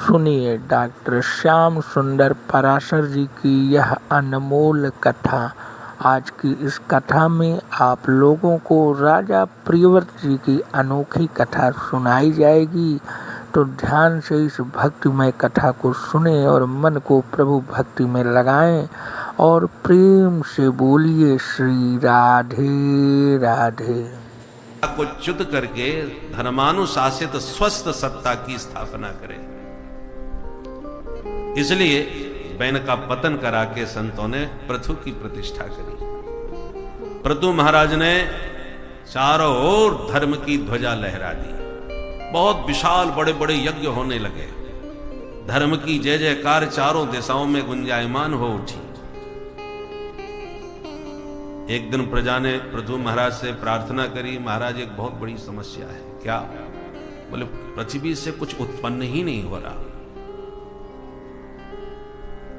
सुनिए डॉक्टर श्याम सुंदर पराशर जी की यह अनमोल कथा। आज की इस कथा में आप लोगों को राजा प्रियव्रत जी की अनोखी कथा सुनाई जाएगी, तो ध्यान से इस भक्तिमय कथा को सुने और मन को प्रभु भक्ति में लगाएं और प्रेम से बोलिए श्री राधे राधे। को च्युत करके धर्मानुशासित स्वस्थ सत्ता की स्थापना करें। इसलिए बैन का पतन करा के संतों ने पृथु की प्रतिष्ठा करी। पृथु महाराज ने चारों ओर धर्म की ध्वजा लहरा दी। बहुत विशाल बड़े बड़े यज्ञ होने लगे। धर्म की जय जयकार चारों दिशाओं में गुंजायमान हो उठी। एक दिन प्रजा ने पृथु महाराज से प्रार्थना करी, महाराज एक बहुत बड़ी समस्या है। क्या? बोले पृथ्वी से कुछ उत्पन्न ही नहीं हो रहा।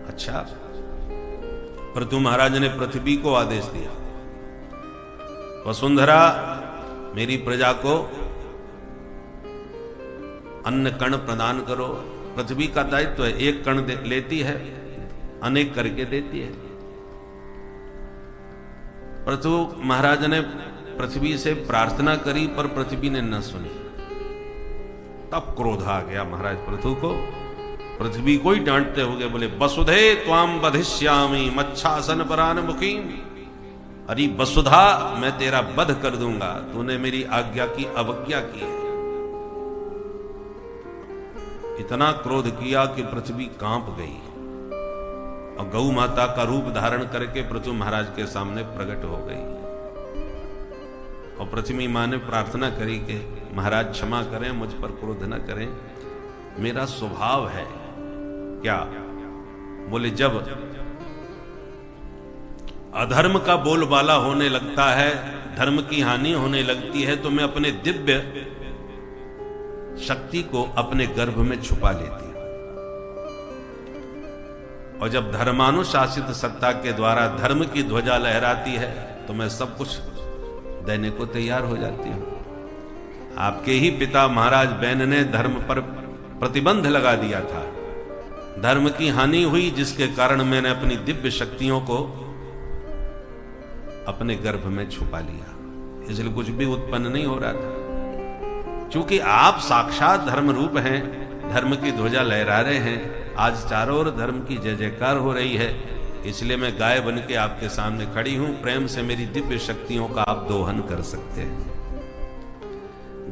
अच्छा। पृथु महाराज ने पृथ्वी को आदेश दिया, वसुंधरा मेरी प्रजा को अन्न कण प्रदान करो। पृथ्वी का दायित्व है, एक कण लेती है, अनेक करके देती है। पृथु महाराज ने पृथ्वी से प्रार्थना करी, पर पृथ्वी ने न सुनी। तब क्रोध आ गया महाराज पृथु को। पृथ्वी को ही डांटते हुए बोले, वसुधे त्वाम वधिष्यामि मच्छासन परान मुखीम। अरे वसुधा, मैं तेरा वध कर दूंगा, तूने मेरी आज्ञा की अवज्ञा की है। इतना क्रोध किया कि पृथ्वी कांप गई और गौ माता का रूप धारण करके पृथु महाराज के सामने प्रकट हो गई। और पृथ्वी मां ने प्रार्थना करी कि महाराज क्षमा करें, मुझ पर क्रोध न करें, मेरा स्वभाव है। क्या? बोले जब अधर्म का बोलबाला होने लगता है, धर्म की हानि होने लगती है, तो मैं अपने दिव्य शक्ति को अपने गर्भ में छुपा लेती हूं। और जब धर्मानुशासित सत्ता के द्वारा धर्म की ध्वजा लहराती है, तो मैं सब कुछ देने को तैयार हो जाती हूं। आपके ही पिता महाराज बैन ने धर्म पर प्रतिबंध लगा दिया था। धर्म की हानि हुई, जिसके कारण मैंने अपनी दिव्य शक्तियों को अपने गर्भ में छुपा लिया। इसलिए कुछ भी उत्पन्न नहीं हो रहा था। क्योंकि आप साक्षात धर्म रूप हैं, धर्म की ध्वजा लहरा रहे हैं। आज चारों ओर धर्म की जय जयकार हो रही है, इसलिए मैं गाय बन के आपके सामने खड़ी हूं। प्रेम से मेरी दिव्य शक्तियों का आप दोहन कर सकते हैं।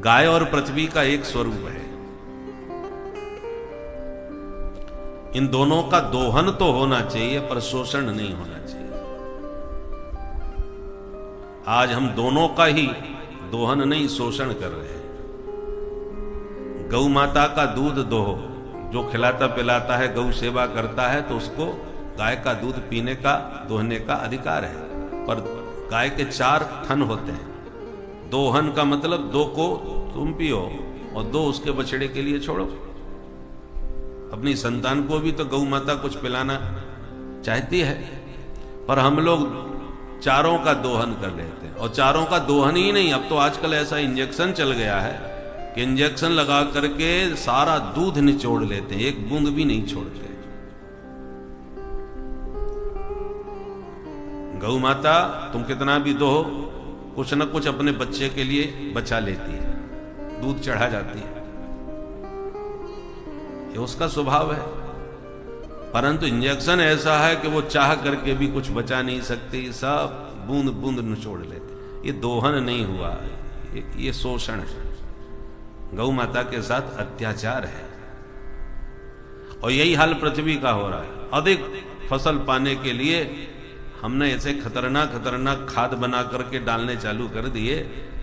गाय और पृथ्वी का एक स्वरूप है। इन दोनों का दोहन तो होना चाहिए, पर शोषण नहीं होना चाहिए। आज हम दोनों का ही दोहन नहीं, शोषण कर रहे हैं। गौ माता का दूध दोहो, जो खिलाता पिलाता है, गौ सेवा करता है, तो उसको गाय का दूध पीने का, दोहने का अधिकार है। पर गाय के 4 थन होते हैं। दोहन का मतलब 2 को तुम पियो और 2 उसके बछड़े के लिए छोड़ो। अपनी संतान को भी तो गौ माता कुछ पिलाना चाहती है, पर हम लोग चारों का दोहन कर लेते हैं। और चारों का दोहन ही नहीं, अब तो आजकल ऐसा इंजेक्शन चल गया है कि इंजेक्शन लगा करके सारा दूध निचोड़ लेते हैं, एक बूंद भी नहीं छोड़ते। गौ माता तुम कितना भी दो, कुछ न कुछ अपने बच्चे के लिए बचा लेती है, दूध चढ़ा जाती है। ये उसका स्वभाव है। परंतु इंजेक्शन ऐसा है कि वो चाह करके भी कुछ बचा नहीं सकती, सब बूंद बूंद निचोड़ लेते। ये दोहन नहीं हुआ, ये शोषण है। गौ माता के साथ अत्याचार है। और यही हाल पृथ्वी का हो रहा है। अधिक फसल पाने के लिए हमने ऐसे खतरनाक खतरनाक खाद बना करके डालने चालू कर दिए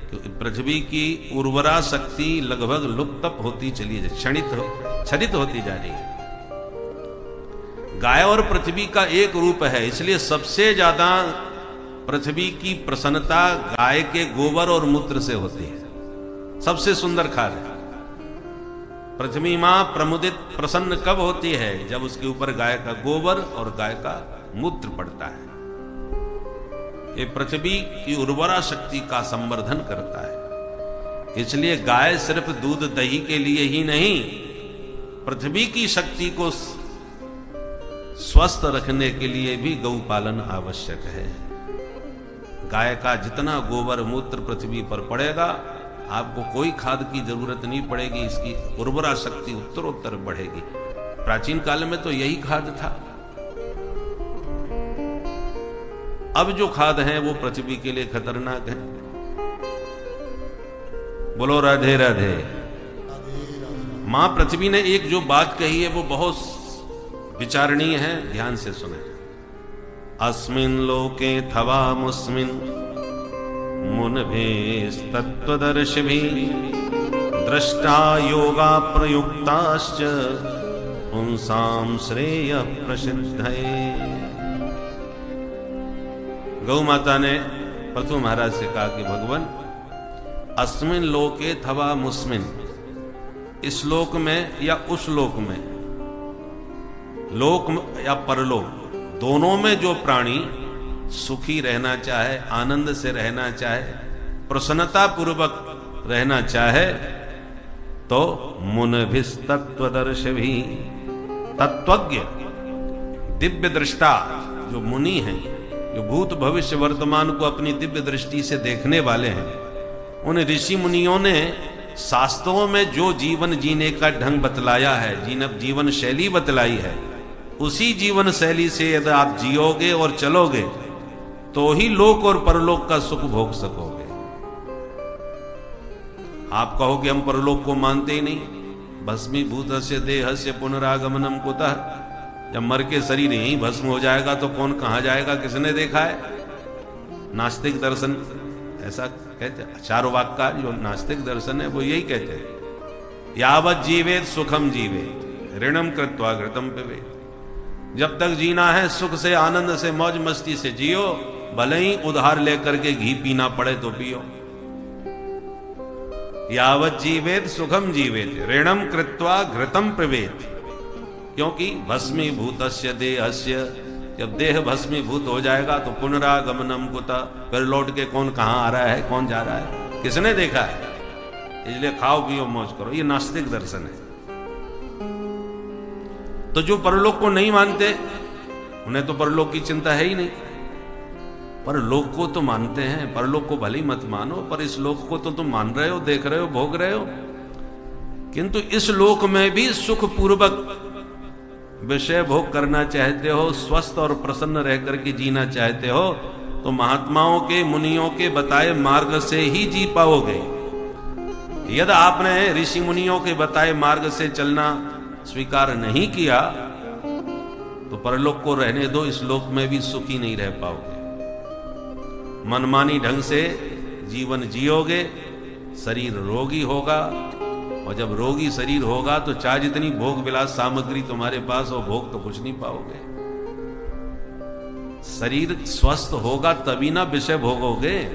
कि पृथ्वी की उर्वरा शक्ति लगभग लुप्त होती चली है, क्षणित होती जा रही है। गाय और पृथ्वी का एक रूप है, इसलिए सबसे ज्यादा पृथ्वी की प्रसन्नता गाय के गोबर और मूत्र से होती है। सबसे सुंदर खाद है। पृथ्वी मां प्रमुदित प्रसन्न कब होती है? जब उसके ऊपर गाय का गोबर और गाय का मूत्र पड़ता है। ये पृथ्वी की उर्वरा शक्ति का संवर्धन करता है। इसलिए गाय सिर्फ दूध दही के लिए ही नहीं, पृथ्वी की शक्ति को स्वस्थ रखने के लिए भी गौपालन आवश्यक है। गाय का जितना गोबर मूत्र पृथ्वी पर पड़ेगा, आपको कोई खाद की जरूरत नहीं पड़ेगी, इसकी उर्वरा शक्ति उत्तरोत्तर बढ़ेगी। प्राचीन काल में तो यही खाद था। अब जो खाद है वो पृथ्वी के लिए खतरनाक है। बोलो राधे राधे। मां पृथ्वी ने एक जो बात कही है वो बहुत विचारणीय है, ध्यान से सुने। अस्मिन् लोके थवा मुस्मिन् मुनभेस्तत्त्वदर्शिभिः दृष्टा योगा प्रयुक्ताश्च पुंसां श्रेय प्रसिद्धये। गौ माता ने पृथु महाराज से कहा कि भगवान, अस्मिन् लोके थवा मुस्मिन्, इस लोक में या उस लोक में, लोक या परलोक, दोनों में जो प्राणी सुखी रहना चाहे, आनंद से रहना चाहे, प्रसन्नता पूर्वक रहना चाहे, तो मुनिभिस्तत्त्वदर्शिभिः, तत्वज्ञ दिव्य दृष्टा जो मुनि हैं, जो भूत भविष्य वर्तमान को अपनी दिव्य दृष्टि से देखने वाले हैं, उन ऋषि मुनियों ने शास्त्रों में जो जीवन जीने का ढंग बतलाया है, जीवन शैली बतलाई है, उसी जीवन शैली से यदि आप जियोगे और चलोगे तो ही लोक और परलोक का सुख भोग सकोगे। आप कहोगे हम परलोक को मानते ही नहीं, भस्मीभूतस्य देहस्य पुनरागमनम कुतः, जब मर के शरीर यहीं भस्म हो जाएगा तो कौन कहां जाएगा, किसने देखा है? नास्तिक दर्शन ऐसा कहते हैं। चारुवाक्य जो नास्तिक दर्शन है वो यही कहते हैं, यावत जीवेत सुखम जीवेत ऋणम कृत्वा घृतम पिबेत। जब तक जीना है सुख से, आनंद से, मौज मस्ती से जियो, भले ही उधार लेकर के घी पीना पड़े तो पियो। यावत जीवेत सुखम जीवेत ऋणम कृत्वा घृतम पिबेत, क्योंकि भस्मीभूतस्य देहस्य, जब देह भस्मीभूत हो जाएगा तो पुनरागमनम कुतः, फिर लौट के कौन कहां आ रहा है, कौन जा रहा है, किसने देखा है? इसलिए खाओ पियो मौज करो। ये नास्तिक दर्शन है। तो जो परलोक को नहीं मानते उन्हें तो परलोक की चिंता है ही नहीं। परलोक को तो मानते हैं, परलोक को भले ही मत मानो, पर इस लोक को तो तुम मान रहे हो, देख रहे हो, भोग रहे हो। किंतु इस लोक में भी सुख पूर्वक विषय भोग करना चाहते हो, स्वस्थ और प्रसन्न रह करके जीना चाहते हो, तो महात्माओं के, मुनियों के बताए मार्ग से ही जी पाओगे। यदि आपने ऋषि मुनियों के बताए मार्ग से चलना स्वीकार नहीं किया तो परलोक को रहने दो, इस लोक में भी सुखी नहीं रह पाओगे। मनमानी ढंग से जीवन जियोगे, शरीर रोगी होगा, और जब रोगी शरीर होगा तो चाहे जितनी भोग विलास सामग्री तुम्हारे पास हो, भोग तो कुछ नहीं पाओगे। शरीर स्वस्थ होगा तभी ना विषय भोगोगे।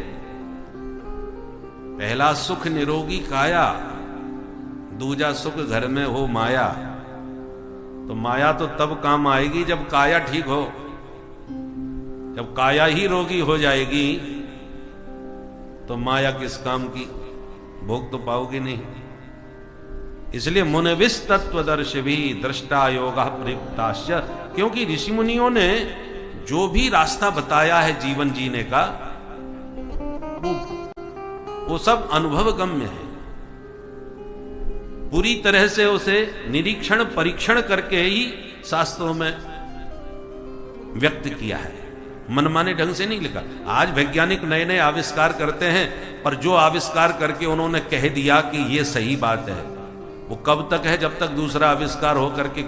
पहला सुख निरोगी काया, दूजा सुख घर में हो माया। तो माया तो तब काम आएगी जब काया ठीक हो। जब काया ही रोगी हो जाएगी तो माया किस काम की, भोग तो पाओगे नहीं। इसलिए मुनिभिः तत्त्वदर्शिभिः दृष्टा योगा प्रयुक्ताश्च, क्योंकि ऋषि मुनियों ने जो भी रास्ता बताया है जीवन जीने का, वो सब अनुभव गम्य है। पूरी तरह से उसे निरीक्षण परीक्षण करके ही शास्त्रों में व्यक्त किया है, मनमाने ढंग से नहीं लिखा। आज वैज्ञानिक नए नए आविष्कार करते हैं, पर जो आविष्कार करके उन्होंने कह दिया कि ये सही बात है, वो कब तक है? जब तक दूसरा आविष्कार हो करके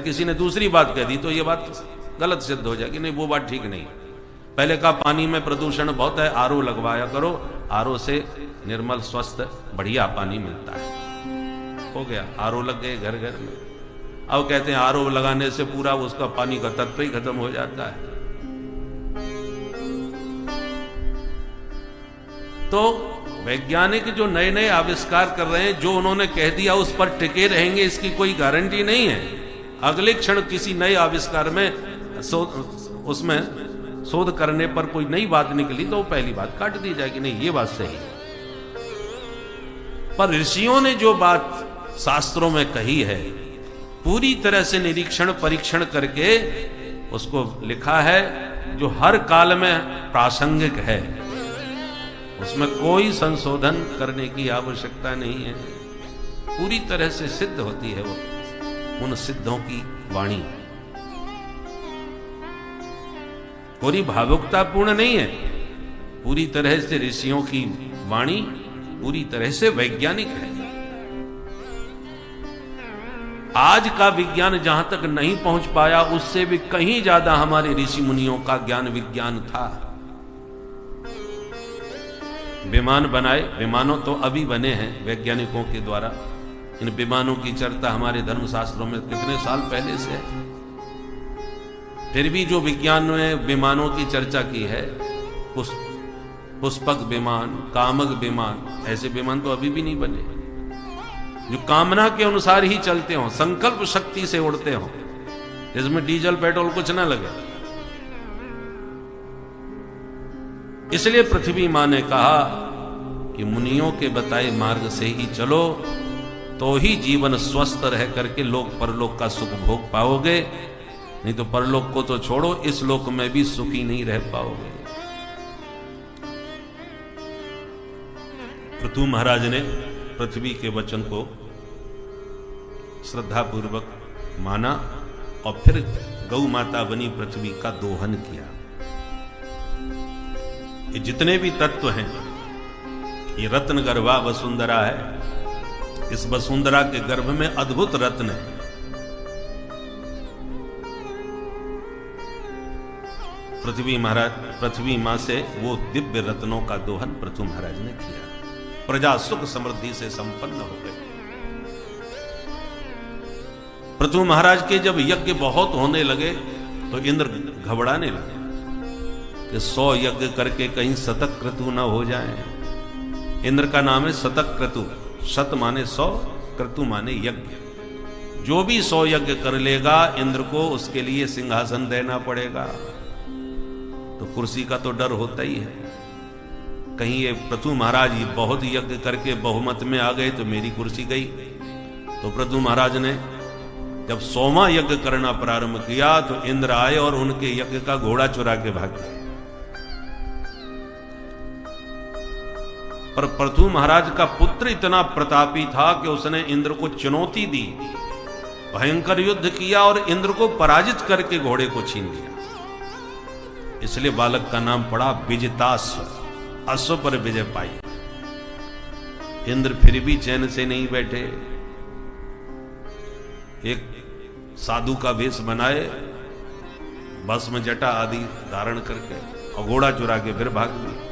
किसी ने दूसरी बात कह दी तो ये बात गलत सिद्ध हो जाएगी, नहीं वो बात ठीक नहीं। पहले का पानी में प्रदूषण बहुत है, आरओ लगवाया करो, आरओ से निर्मल स्वस्थ बढ़िया पानी मिलता है। हो गया, आरओ लग गए घर घर में। अब कहते हैं आरओ लगाने से पूरा उसका पानी का तत्व ही खत्म हो जाता है। तो वैज्ञानिक जो नए नए आविष्कार कर रहे हैं, जो उन्होंने कह दिया उस पर टिके रहेंगे, इसकी कोई गारंटी नहीं है। अगले क्षण किसी नए आविष्कार में उसमें शोध करने पर कोई नई बात निकली तो पहली बात काट दी जाएगी, नहीं ये बात सही है। पर ऋषियों ने जो बात शास्त्रों में कही है पूरी तरह से निरीक्षण परीक्षण करके उसको लिखा है, जो हर काल में प्रासंगिक है, उसमें कोई संशोधन करने की आवश्यकता नहीं है। पूरी तरह से सिद्ध होती है वो, उन सिद्धों की वाणी। पूरी भावुकतापूर्ण नहीं है, पूरी तरह से ऋषियों की वाणी पूरी तरह से वैज्ञानिक है। आज का विज्ञान जहां तक नहीं पहुंच पाया, उससे भी कहीं ज्यादा हमारे ऋषि मुनियों का ज्ञान विज्ञान था। विमान बनाए, विमानों तो अभी बने हैं वैज्ञानिकों के द्वारा। इन विमानों की चर्चा हमारे धर्मशास्त्रों में कितने साल पहले से है। फिर भी जो विज्ञान ने विमानों की चर्चा की है, पुष्पक विमान, कामक विमान, ऐसे विमान तो अभी भी नहीं बने जो कामना के अनुसार ही चलते हों, संकल्प शक्ति से उड़ते हों, जिसमें डीजल पेट्रोल कुछ ना लगे। इसलिए पृथ्वी मां ने कहा कि मुनियों के बताए मार्ग से ही चलो, तो ही जीवन स्वस्थ रह करके लोक परलोक का सुख भोग पाओगे, नहीं तो परलोक को तो छोड़ो, इस लोक में भी सुखी नहीं रह पाओगे। पृथु महाराज ने पृथ्वी के वचन को श्रद्धा पूर्वक माना और फिर गौ माता बनी पृथ्वी का दोहन किया। ये जितने भी तत्व हैं, ये रत्न गर्भा वसुंधरा है। इस वसुंधरा के गर्भ में अद्भुत रत्न है। पृथ्वी मां से वो दिव्य रत्नों का दोहन पृथु महाराज ने किया। प्रजा सुख समृद्धि से संपन्न हो गई। पृथु महाराज के जब यज्ञ बहुत होने लगे तो इंद्र घबराने लगे कि 100 यज्ञ करके कहीं शतक क्रतु न हो जाए। इंद्र का नाम है शतक क्रतु। शत माने 100, क्रतु माने यज्ञ। जो भी 100 यज्ञ कर लेगा, इंद्र को उसके लिए सिंहासन देना पड़ेगा। तो कुर्सी का तो डर होता ही है, कहीं ये पृथु महाराज ये बहुत यज्ञ करके बहुमत में आ गए तो मेरी कुर्सी गई। तो पृथु महाराज ने जब 100वां यज्ञ करना प्रारंभ किया तो इंद्र आए और उनके यज्ञ का घोड़ा चुरा के भाग गए। पर पृथु महाराज का पुत्र इतना प्रतापी था कि उसने इंद्र को चुनौती दी, भयंकर युद्ध किया और इंद्र को पराजित करके घोड़े को छीन लिया। इसलिए बालक का नाम पड़ा विजिताश्व, अश्व पर विजय पाई। इंद्र फिर भी चैन से नहीं बैठे। एक साधु का वेश बनाए, भस्म जटा आदि धारण करके और घोड़ा चुरा के फिर भाग गए।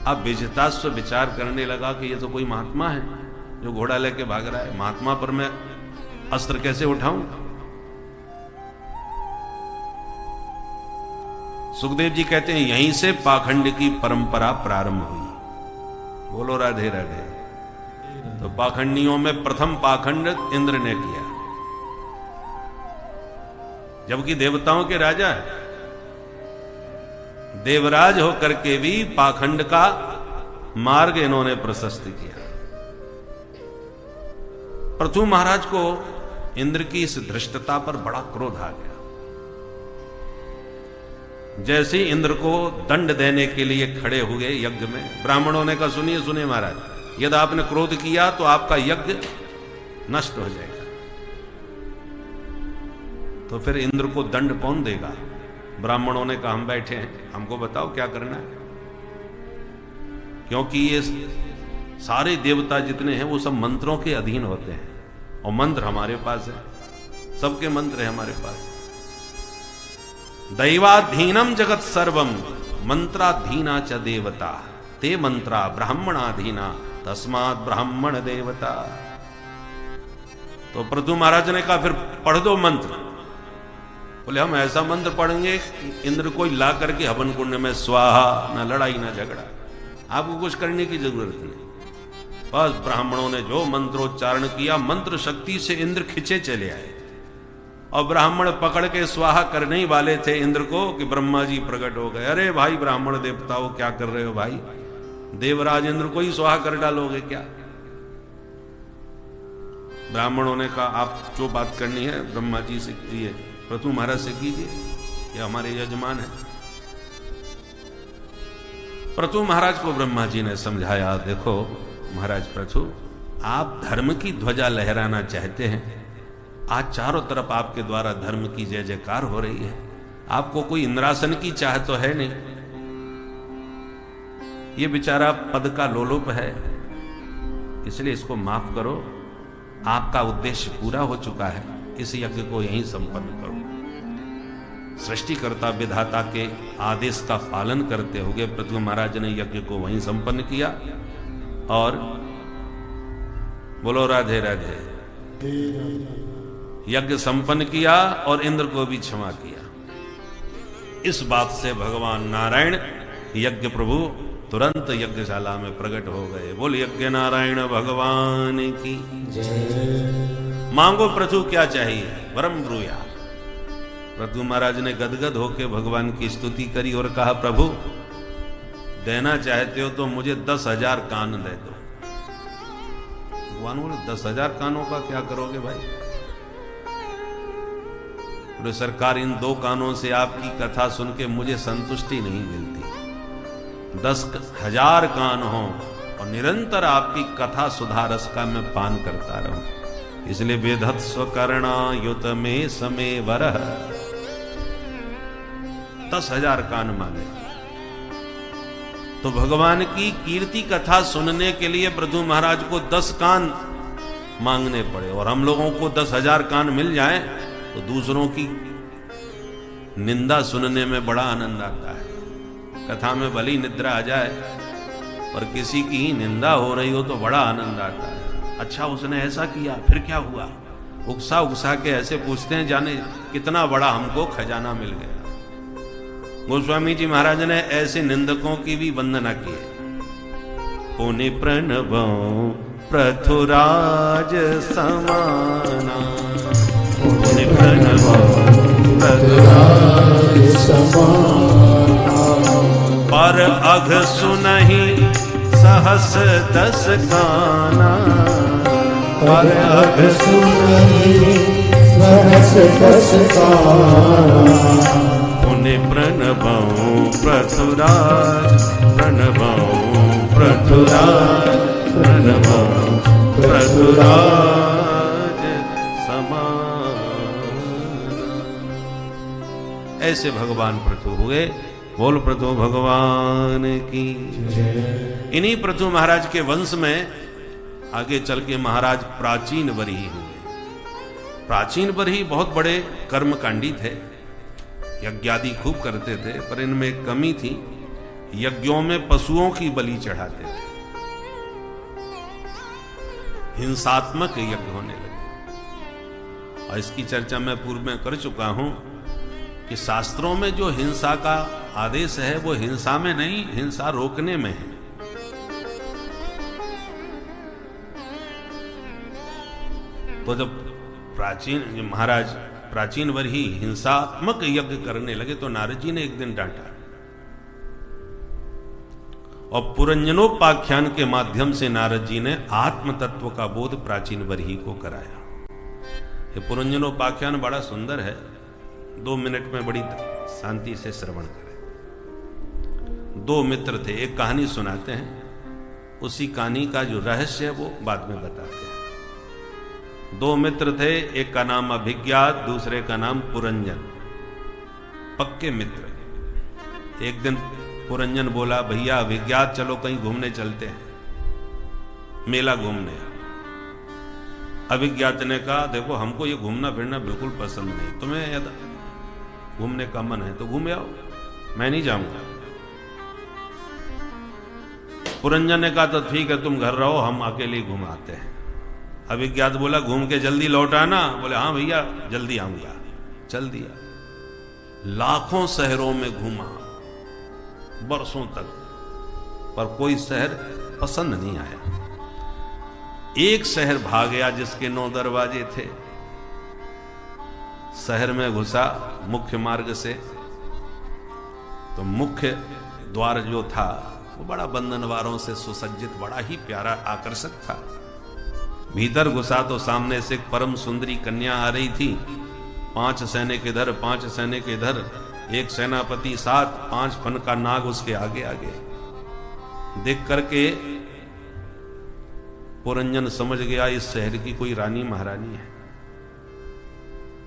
अब विजिताश्व विचार करने लगा कि ये तो कोई महात्मा है जो घोड़ा लेके भाग रहा है, महात्मा पर मैं अस्त्र कैसे उठाऊं। सुखदेव जी कहते हैं यहीं से पाखंड की परंपरा प्रारंभ हुई। बोलो राधे राधे। तो पाखंडियों में प्रथम पाखंड इंद्र ने किया, जबकि देवताओं के राजा है। देवराज होकर के भी पाखंड का मार्ग इन्होंने प्रशस्त किया। पृथु महाराज को इंद्र की इस धृष्टता पर बड़ा क्रोध आ गया। जैसे इंद्र को दंड देने के लिए खड़े हुए यज्ञ में, ब्राह्मणों ने कहा सुनिए सुनिए महाराज, यदि आपने क्रोध किया तो आपका यज्ञ नष्ट हो जाएगा। तो फिर इंद्र को दंड कौन देगा? ब्राह्मणों ने कहा हम बैठे हैं, हमको बताओ क्या करना है। क्योंकि ये सारे देवता जितने हैं वो सब मंत्रों के अधीन होते हैं और मंत्र हमारे पास है, सबके मंत्र है हमारे पास। दैवाधीनम जगत सर्वम मंत्राधीना च देवता ते मंत्रा ब्राह्मणाधीना तस्मात् ब्राह्मण देवता। तो पृथु महाराज ने कहा फिर पढ़ दो मंत्र। बोले हम ऐसा मंत्र पढ़ेंगे इंद्र को ला करके हवन कुंड में स्वाहा, ना लड़ाई ना झगड़ा, आपको कुछ करने की जरूरत नहीं। बस ब्राह्मणों ने जो मंत्रोच्चारण किया, मंत्र शक्ति से इंद्र खिंचे चले आए और ब्राह्मण पकड़ के स्वाहा करने ही वाले थे इंद्र को कि ब्रह्मा जी प्रकट हो गए। अरे भाई ब्राह्मण देवताओं क्या कर रहे हो भाई, देवराज इंद्र को ही स्वाहा कर डालोगे क्या? ब्राह्मणों ने कहा आप जो बात करनी है ब्रह्मा जी से कीजिए, पृथु महाराज से कीजिए, ये हमारे यजमान है। पृथु महाराज को ब्रह्मा जी ने समझाया, देखो महाराज पृथु, आप धर्म की ध्वजा लहराना चाहते हैं, आज चारों तरफ आपके द्वारा धर्म की जय जयकार हो रही है, आपको कोई इंद्रासन की चाह तो है नहीं, ये बेचारा पद का लोलुप है, इसलिए इसको माफ करो, आपका उद्देश्य पूरा हो चुका है, इस यज्ञ को यहीं संपन्न करो। सृष्टिकर्ता विधाता के आदेश का पालन करते हुए पृथु महाराज ने यज्ञ को वहीं संपन्न किया और बोलो राधे राधे, यज्ञ संपन्न किया और इंद्र को भी क्षमा किया। इस बात से भगवान नारायण यज्ञ प्रभु तुरंत यज्ञशाला में प्रकट हो गए। बोल यज्ञ नारायण भगवान की जय। मांगो पृथु क्या चाहिए, वरम ब्रूया। पृथु महाराज ने गदगद होकर भगवान की स्तुति करी और कहा, प्रभु देना चाहते हो तो मुझे 10,000 कान दे दो। भगवान बोले 10,000 कानों का क्या करोगे भाई? बोले सरकार, इन 2 कानों से आपकी कथा सुन के मुझे संतुष्टि नहीं मिलती, 10,000 कान हो और निरंतर आपकी कथा सुधारस का मैं पान करता रहूं, इसलिए वेदत स्वकर्णा युत में समय वरह 10,000 कान मांगे। तो भगवान की कीर्ति कथा सुनने के लिए पृथु महाराज को 10 कान मांगने पड़े, और हम लोगों को 10,000 कान मिल जाए तो दूसरों की निंदा सुनने में बड़ा आनंद आता है। कथा में भली निद्रा आ जाए और किसी की ही निंदा हो रही हो तो बड़ा आनंद आता है। अच्छा उसने ऐसा किया, फिर क्या हुआ, उकसा उकसा के ऐसे पूछते हैं जाने कितना बड़ा हमको खजाना मिल गया। गोस्वामी जी महाराज ने ऐसे निंदकों की भी वंदना की है। पुनि प्रणव पृथुराज समाना, पुनि प्रणव पृथुराज समाना, पर अघ सुनहि सहस 10 काना, पर अघ सुनहि सहस 10 काना, पुनि प्रणवं पृथुराज, प्रणवं पृथुराज, प्रणवं पृथुराज समाना। ऐसे भगवान पृथु हुए। बोल पृथु भगवान की जय। इन्हीं पृथु महाराज के वंश में आगे चल के महाराज प्राचीन बरही हुए। प्राचीन बरही बहुत बड़े कर्मकांडी थे, यज्ञादि खूब करते थे, पर इनमें एक कमी थी, यज्ञों में पशुओं की बलि चढ़ाते थे, हिंसात्मक यज्ञ होने लगे। और इसकी चर्चा मैं पूर्व में कर चुका हूं कि शास्त्रों में जो हिंसा का आदेश है वो हिंसा में नहीं, हिंसा रोकने में है। तो जब महाराज प्राचीन बरही हिंसात्मक यज्ञ करने लगे तो नारद जी ने एक दिन डांटा, और पुरंजनोपाख्यान के माध्यम से नारद जी ने आत्म तत्व का बोध प्राचीन बरही को कराया। ये पुरंजनोपाख्यान बड़ा सुंदर है, 2 मिनट में बड़ी शांति से श्रवण करें। 2 मित्र थे, एक कहानी सुनाते हैं, उसी कहानी का जो रहस्य है वो बाद में बताते हैं। 2 मित्र थे, एक का नाम अभिज्ञात, दूसरे का नाम पुरंजन, पक्के मित्र। एक दिन पुरंजन बोला, भैया अभिज्ञात चलो कहीं घूमने चलते हैं, मेला घूमने। अभिज्ञात ने कहा, देखो हमको ये घूमना फिरना बिल्कुल पसंद नहीं, तुम्हें यदि घूमने का मन है तो घूम आओ, मैं नहीं जाऊंगा। पुरंजन ने कहा तो ठीक है तुम घर रहो, हम अकेले घुमाते हैं। अभिज्ञात बोला, घूम के जल्दी लौट आना। बोले हाँ भैया जल्दी आऊंगा। चल दिया। लाखों शहरों में घूमा बरसों तक, पर कोई शहर पसंद नहीं आया। एक शहर भाग गया जिसके 9 दरवाजे थे। शहर में घुसा मुख्य मार्ग से, तो मुख्य द्वार जो था वो बड़ा बंधनवारों से सुसज्जित, बड़ा ही प्यारा आकर्षक था। भीतर घुसा तो सामने से एक परम सुंदरी कन्या आ रही थी। 5 सैनिक इधर, 5 सैनिक इधर, एक सेनापति साथ, 5 फन का नाग उसके आगे आगे। देख करके पुरंजन समझ गया इस शहर की कोई रानी महारानी है।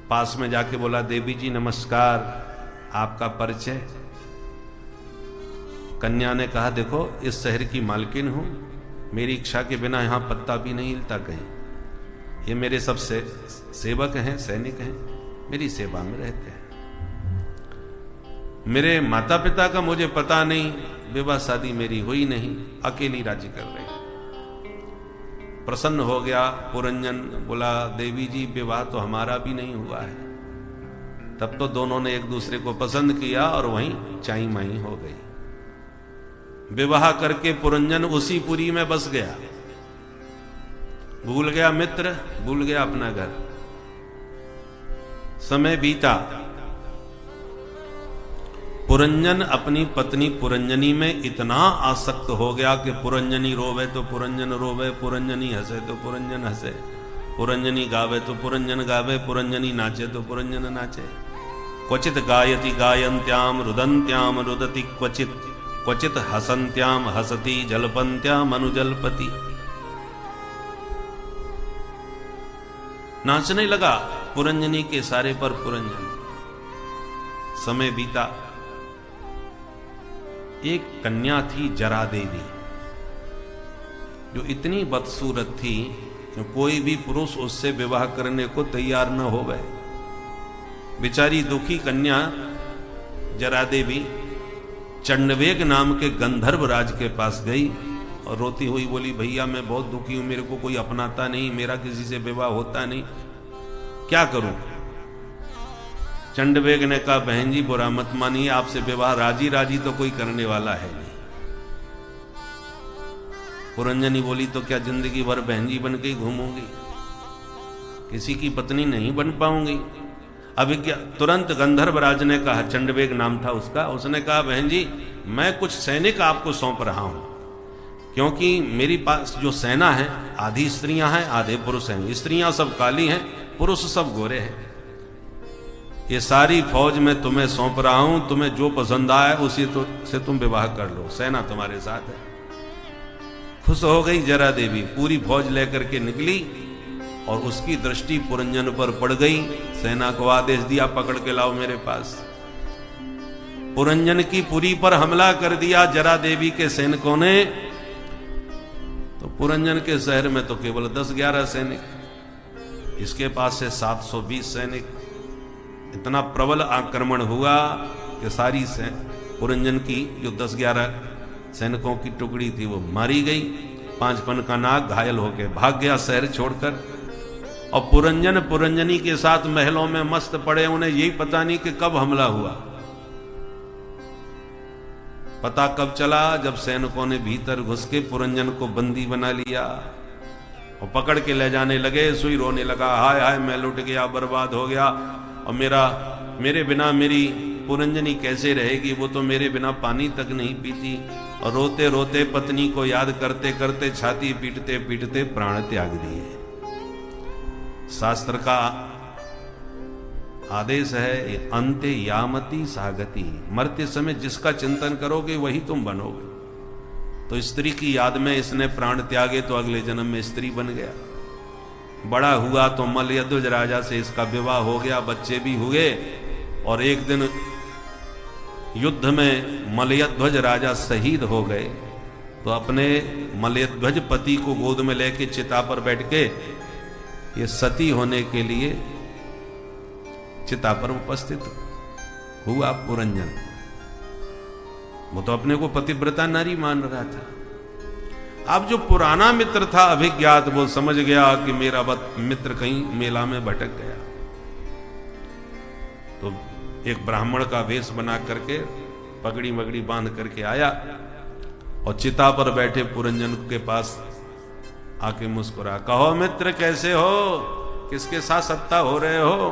पास में जाके बोला, देवी जी नमस्कार, आपका परिचय? कन्या ने कहा, देखो इस शहर की मालकिन हूं, मेरी इच्छा के बिना यहां पत्ता भी नहीं हिलता कहीं। ये मेरे सब सेवक हैं, सैनिक हैं, मेरी सेवा में रहते हैं। मेरे माता पिता का मुझे पता नहीं, विवाह शादी मेरी हुई नहीं, अकेली राज्य कर रहे हैं। प्रसन्न हो गया पुरंजन, बोला देवी जी विवाह तो हमारा भी नहीं हुआ है। तब तो दोनों ने एक दूसरे को पसंद किया और वहीं चाई माई हो गई। विवाह करके पुरंजन उसी पुरी में बस गया, भूल गया मित्र, भूल गया अपना घर। समय बीता, पुरंजन अपनी पत्नी पुरंजनी में इतना आसक्त हो गया कि पुरंजनी रोवे तो पुरंजन रोवे, पुरंजनी हंसे तो पुरंजन हंसे, पुरंजनी गावे तो पुरंजन गावे, पुरंजनी नाचे तो पुरंजन नाचे। क्वचित गायति गायन्त्याम रुदन्त्याम रुदति क्वचित, क्वचित हसन्त्याम हसति जल्पन्त्याम अनुजल्पति। नाचने लगा पुरंजनी के सारे पर पुरंजन। समय बीता, एक कन्या थी जरा देवी, जो इतनी बदसूरत थी कि कोई भी पुरुष उससे विवाह करने को तैयार न हो गए। बेचारी दुखी कन्या जरा देवी चंडवेग नाम के गंधर्व राज के पास गई और रोती हुई बोली, भैया मैं बहुत दुखी हूं, मेरे को कोई अपनाता नहीं, मेरा किसी से विवाह होता नहीं, क्या करूं? चंडवेग ने कहा, बहन जी बुरा मत मानिए, आपसे विवाह राजी राजी तो कोई करने वाला है नहीं। पुरंजनी बोली, तो क्या जिंदगी भर बहन जी बन के ही घूमूंगी, किसी की पत्नी नहीं बन पाऊंगी? अभी क्या? तुरंत गंधर्वराज ने कहा, चंडवेग नाम था उसका, उसने कहा, बहन जी मैं कुछ सैनिक आपको सौंप रहा हूं, क्योंकि मेरे पास जो सेना है आधी स्त्रियां हैं आधे पुरुष हैं। स्त्रियां सब काली हैं, पुरुष सब गोरे हैं। ये सारी फौज मैं तुम्हें सौंप रहा हूं, तुम्हें जो पसंद आए उसी से तुम विवाह कर लो, सेना तुम्हारे साथ है। खुश हो गई जरा देवी, पूरी फौज लेकर के निकली और उसकी दृष्टि पुरंजन पर पड़ गई। सेना को आदेश दिया, पकड़ के लाओ मेरे पास। पुरंजन की पुरी पर हमला कर दिया जरा देवी के सैनिकों ने। तो पुरंजन के शहर में तो केवल 10-11 सैनिक, इसके पास से 720 सैनिक। इतना प्रबल आक्रमण हुआ कि सारी पुरंजन की जो 10-11 सैनिकों की टुकड़ी थी वो मारी गई। 5 फन का नाग घायल होकर भाग गया शहर छोड़कर। और पुरंजन पुरंजनी के साथ महलों में मस्त पड़े, उन्हें यही पता नहीं कि कब हमला हुआ। पता कब चला? जब सैनिकों ने भीतर घुस के पुरंजन को बंदी बना लिया और पकड़ के ले जाने लगे। सुई रोने लगा, हाय हाय मैं लुट गया, बर्बाद हो गया, और मेरे बिना मेरी पुरंजनी कैसे रहेगी? वो तो मेरे बिना पानी तक नहीं पीती। और रोते रोते पत्नी को याद करते करते छाती पीटते पीटते प्राण त्याग दिए। शास्त्र का आदेश है, अंते यामती सागति, मरते समय जिसका चिंतन करोगे वही तुम बनोगे। तो स्त्री की याद में इसने प्राण त्यागे तो अगले जन्म में स्त्री बन गया। बड़ा हुआ तो मलयध्वज राजा से इसका विवाह हो गया, बच्चे भी हुए। और एक दिन युद्ध में मलयध्वज राजा शहीद हो गए तो अपने मलयध्वज पति को गोद में लेके चिता पर बैठ के ये सती होने के लिए चिता पर उपस्थित हुआ पुरंजन। वो तो अपने को पतिव्रता नारी मान रहा था। अब जो पुराना मित्र था अभिज्ञात, वो समझ गया कि मेरा मित्र कहीं मेला में भटक गया। तो एक ब्राह्मण का वेश बना करके पगड़ी वगड़ी बांध करके आया और चिता पर बैठे पुरंजन के पास आके मुस्कुरा, कहो मित्र कैसे हो, किसके साथ सत्ता हो रहे हो?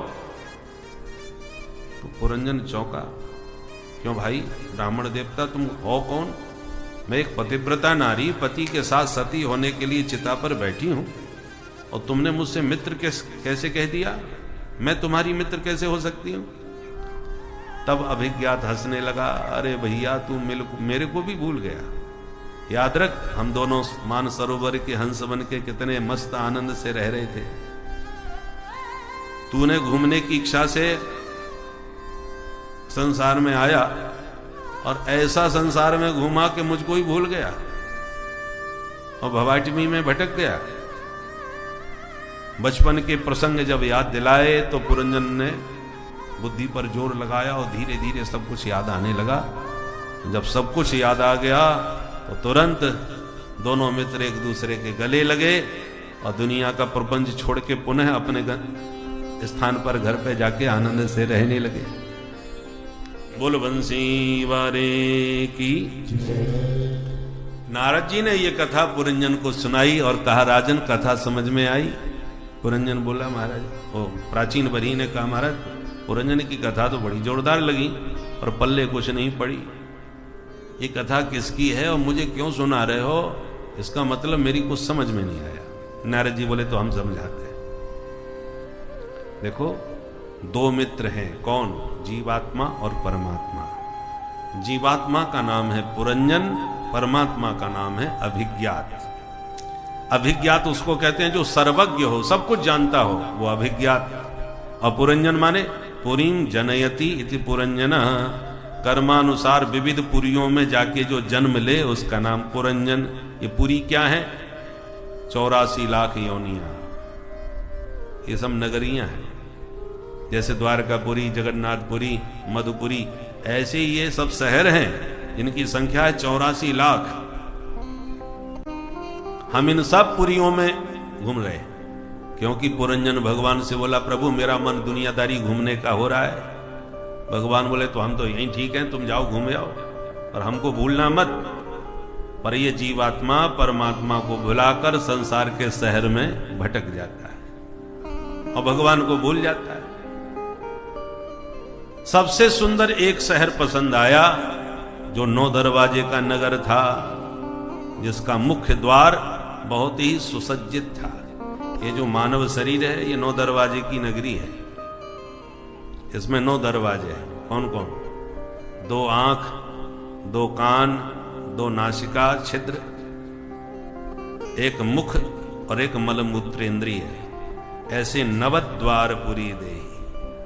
तो पुरंजन चौंका, क्यों भाई ब्राह्मण देवता तुम हो कौन? मैं एक पतिव्रता नारी पति के साथ सती होने के लिए चिता पर बैठी हूं और तुमने मुझसे मित्र कैसे कह दिया? मैं तुम्हारी मित्र कैसे हो सकती हूं? तब अभिज्ञात हंसने लगा, अरे भैया तू मेरे को भी भूल गया। याद रख, हम दोनों मानसरोवर के हंस बन के कितने मस्त आनंद से रह रहे थे। तूने घूमने की इच्छा से संसार में आया और ऐसा संसार में घुमा कि मुझको ही भूल गया और भवाटमी में भटक गया। बचपन के प्रसंग जब याद दिलाए तो पुरंजन ने बुद्धि पर जोर लगाया और धीरे धीरे सब कुछ याद आने लगा। जब सब कुछ याद आ गया तो तुरंत दोनों मित्र एक दूसरे के गले लगे और दुनिया का प्रपंच छोड़ के पुनः अपने स्थान पर घर पे जाके आनंद से रहने लगे। बोल बंसी वारे की। नारद जी ने ये कथा पुरंजन को सुनाई और कहा, राजन कथा समझ में आई? पुरंजन बोला, महाराज, ओ प्राचीन बरी ने कहा, महाराज पुरंजन की कथा तो बड़ी जोरदार लगी और पल्ले कुछ नहीं पड़ी। ये कथा किसकी है और मुझे क्यों सुना रहे हो? इसका मतलब मेरी कुछ समझ में नहीं आया। नारद जी बोले, तो हम समझाते हैं। देखो, दो मित्र हैं, कौन? जीवात्मा और परमात्मा। जीवात्मा का नाम है पुरंजन, परमात्मा का नाम है अभिज्ञात। अभिज्ञात उसको कहते हैं जो सर्वज्ञ हो, सब कुछ जानता हो, वो अभिज्ञात। और पुरंजन माने पुरीम जनयति इति पुरंजन, कर्मानुसार विविध पुरियों में जाके जो जन्म ले उसका नाम पुरंजन। ये पुरी क्या है? 84 लाख योनियां। ये सब नगरियां हैं, जैसे द्वारकापुरी, जगन्नाथपुरी, मधुपुरी, ऐसे ही ये सब शहर हैं जिनकी संख्या है 84 लाख। हम इन सब पुरियों में घूम रहे हैं क्योंकि पुरंजन भगवान से बोला, प्रभु मेरा मन दुनियादारी घूमने का हो रहा है। भगवान बोले, तो हम तो यहीं ठीक हैं, तुम जाओ घूमे आओ और हमको भूलना मत। पर ये जीवात्मा परमात्मा को भुलाकर संसार के शहर में भटक जाता है और भगवान को भूल जाता है। सबसे सुंदर एक शहर पसंद आया जो 9 दरवाजे का नगर था, जिसका मुख्य द्वार बहुत ही सुसज्जित था। ये जो मानव शरीर है ये 9 दरवाजे की नगरी है। इसमें 9 दरवाजे हैं। कौन कौन? 2 आंख, 2 कान, 2 नासिका छिद्र, 1 मुख और 1 मलमूत्र इंद्रिय है। ऐसे 9 द्वार पुरी देहि।